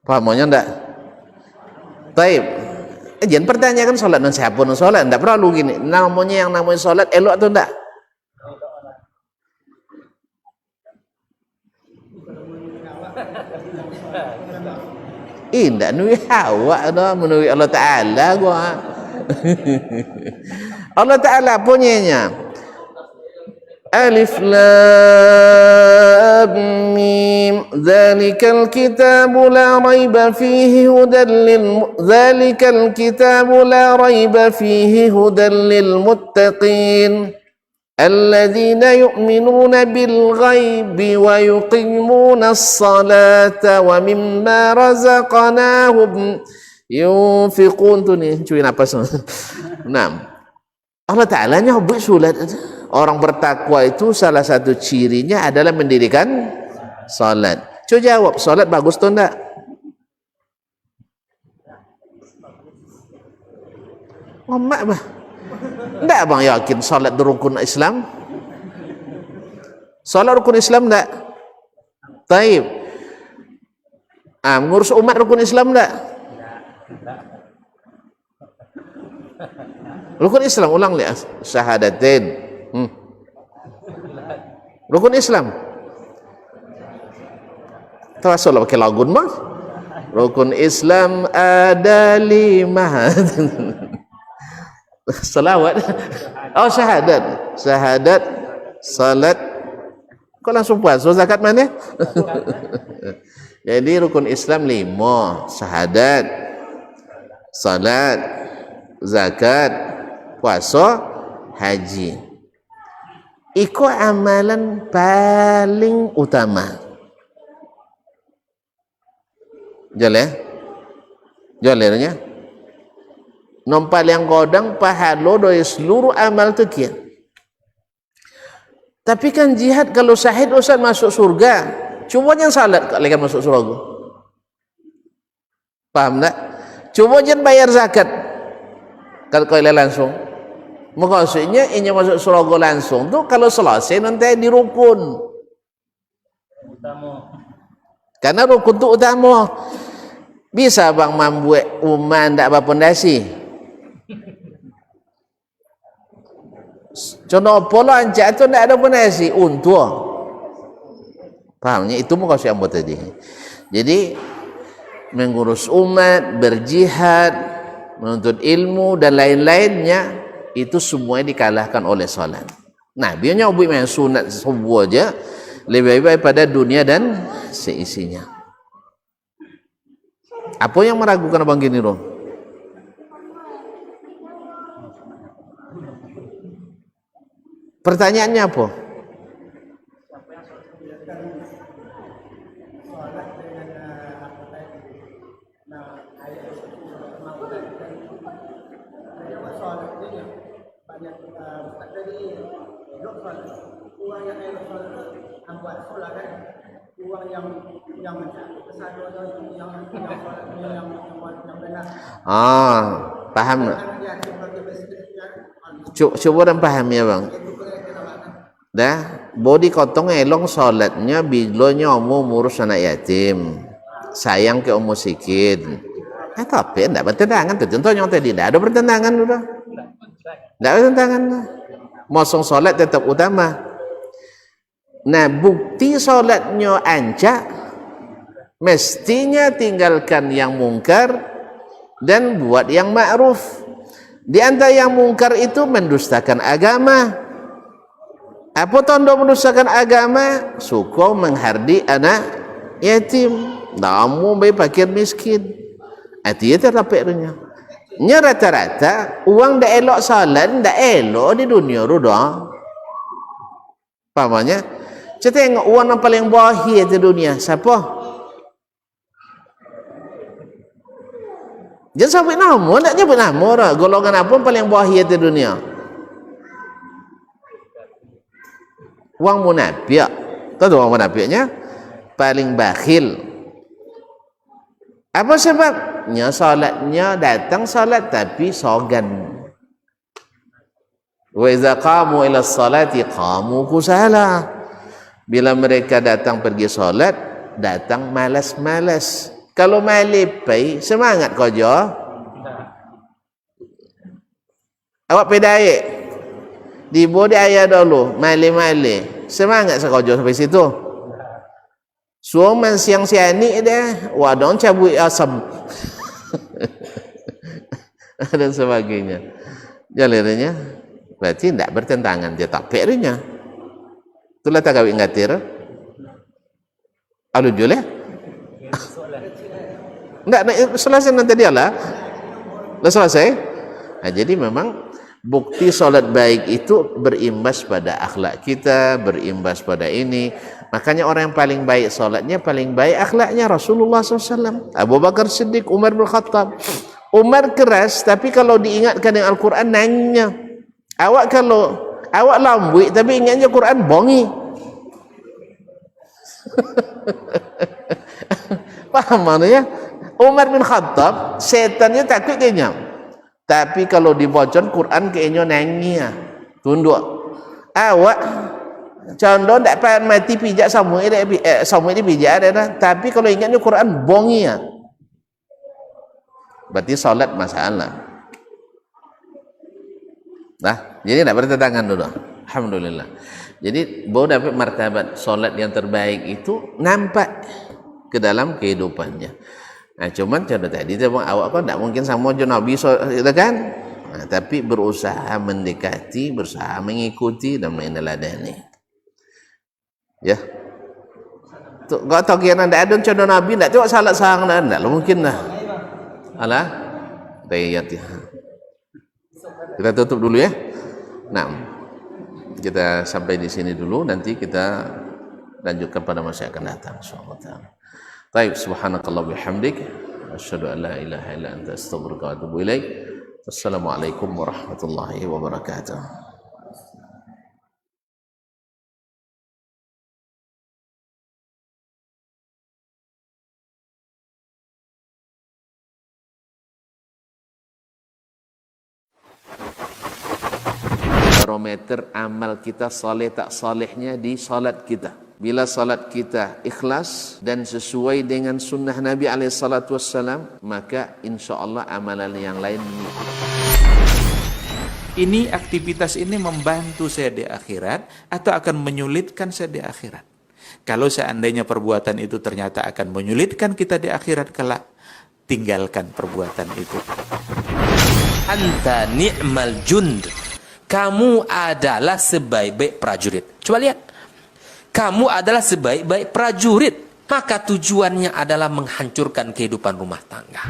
Pahamnya ndak? Baik. Jangan pertanyakan salat dan siapa nak salat, ndak perlu gini. Namanya yang namanya salat elok atau ndak? Ndak nui awak dah menui Allah Taala gua. Allah Taala punyanya. Alif Lam Mim Dzalikal kitabu la raiba fihi hudan Dzalikal kitabu la raiba fihi hudan lil muttaqin alladzina yu'minuna bil ghaibi wa yuqimuna as-salata wa mimma razaqnahum yunfiqun. Tu ni cuy napas. Naam. Allah Ta'ala nya hubbi salat. Orang bertakwa itu salah satu cirinya adalah mendirikan salat. Coba jawab, salat bagus atau enggak? Oh, mak bah. Enggak bang yakin salat rukun Islam? Salat rukun Islam enggak? Taib. Ngurus umat rukun Islam enggak? Rukun Islam ulang lihat syahadatain. Rukun Islam. Termasuk lah pakai lagun mah. Rukun Islam ada 5. Salawat. Oh syahadat. Syahadat, salat. Kau langsung puasa zakat mana? Jadi rukun Islam 5. Syahadat, salat, zakat, puasa, haji. Iko amalan paling utama. Jale? Jalernya? Nompal yang godang pahalo dari seluruh amal tu kia. Tapi kan jihad kalau syahid Ustaz masuk surga. Cuma yang salat kak lekan masuk surga. Paham tak? Cuma jangan bayar zakat. Kalau kau langsung. Maksudnya ini masuk surga langsung tu kalau selesai nanti di rukun utama. Karena rukun tu utama. Bisa bang membuat umat tak apa pondasi. Contoh pola ancak tu tak ada pondasi untuk. Fahamnya itu maksud yang buat tadi. Jadi mengurus umat, berjihad, menuntut ilmu dan lain-lainnya itu semuanya dikalahkan oleh salat. Nah, biarnya ubik main sunat subuh aja lebih baik pada dunia dan seisinya. Apa yang meragukan abang gini roh? Pertanyaannya apa? Paham tak? Coba dan paham ya bang. Dah, body kotong elong solatnya bilanya ngurus anak yatim, sayang ke sikit. Tapi tidak bertentangan. Contohnya yang tadi tidak ada pertentangan sudah. Tidak ada pertentangan. Mosong solat tetap utama. Nah, bukti solatnya ancak, mestinya tinggalkan yang mungkar dan buat yang ma'ruf. Di antara yang mungkar itu mendustakan agama. Apa tanda mendustakan agama? Suka menghardi anak yatim. Namun baik fakir miskin. Dia terdapat dunia. Nya rata-rata uang dak elok salat, dak elok di dunia rudah. Pahamnya? Kita tengok uang yang paling bahir di dunia. Siapa? Jangan sampai nama, tak nyebut nama lah. Golongan apa paling bahir di dunia? Uang munafik. Tahu uang munafiknya? Paling bakhil. Apa sebabnya? Salatnya datang salat tapi sogan. Wa iza qamu ila salati qamu kusala. Bila mereka datang pergi salat, datang malas-malas. Kalau malipai, semangat kerja. Awak pedai. Di bodi ayah dulu, mali-mali. Semangat sekerja sampai situ. Suaman siang-siang dia, wadon cabut asam. Dan sebagainya. Jalannya berarti tidak bertentangan, dia tak perinya. Itulah tak kawin ngatir. Alujul ya? Enggak, selesai nanti dia lah. Dah selesai. Nah, jadi memang bukti solat baik itu berimbas pada akhlak kita, berimbas pada ini. Makanya orang yang paling baik solatnya, paling baik akhlaknya Rasulullah SAW. Abu Bakar Siddiq, Umar bin Khattab. Umar keras, tapi kalau diingatkan dengan Al-Quran nanya. Awak lambui, tapi ingatnya Quran bongi. Paham maknanya? Umar bin Khattab, setannya takut kayaknya. Tapi kalau dibocor Quran kayaknya nangis. Tunduk. Awak contoh tak payah mati pijak semua ini pijak ada. Tapi kalau ingatnya Quran bongi ya. Berarti salat masalah. Nah, jadi tak bertentangan dulu. Alhamdulillah. Jadi baru dapat martabat salat yang terbaik itu nampak ke dalam kehidupannya. Nah, cuman contoh tadi dia bilang awak kan tak mungkin sama je Nabi kan? Nah, tapi berusaha mendekati, berusaha mengikuti dan meneladani. Ya. Tu kau tahu kira ndak ada contoh Nabi ndak tengok salat sahang ndak mungkin dah. Alah. Dayati. Kita tutup dulu ya. Nah, kita sampai di sini dulu, nanti kita lanjutkan pada masa yang akan datang insyaallah taala. Baik, subhanakallah bihamdik, asyhadu an la ilaha illa anta astaghfiruka wa atubu ilaik. Wassalamualaikum warahmatullahi wabarakatuh. Barometer amal kita saleh tak salehnya di salat kita. Bila salat kita ikhlas dan sesuai dengan sunnah Nabi SAW, maka insya Allah amalan yang lain. Ini aktivitas ini membantu saya di akhirat atau akan menyulitkan saya di akhirat. Kalau seandainya perbuatan itu ternyata akan menyulitkan kita di akhirat kelak, tinggalkan perbuatan itu. Anta ni'mal jund. Kamu adalah sebaik-baik prajurit. Coba lihat. Kamu adalah sebaik-baik prajurit. Maka tujuannya adalah menghancurkan kehidupan rumah tangga.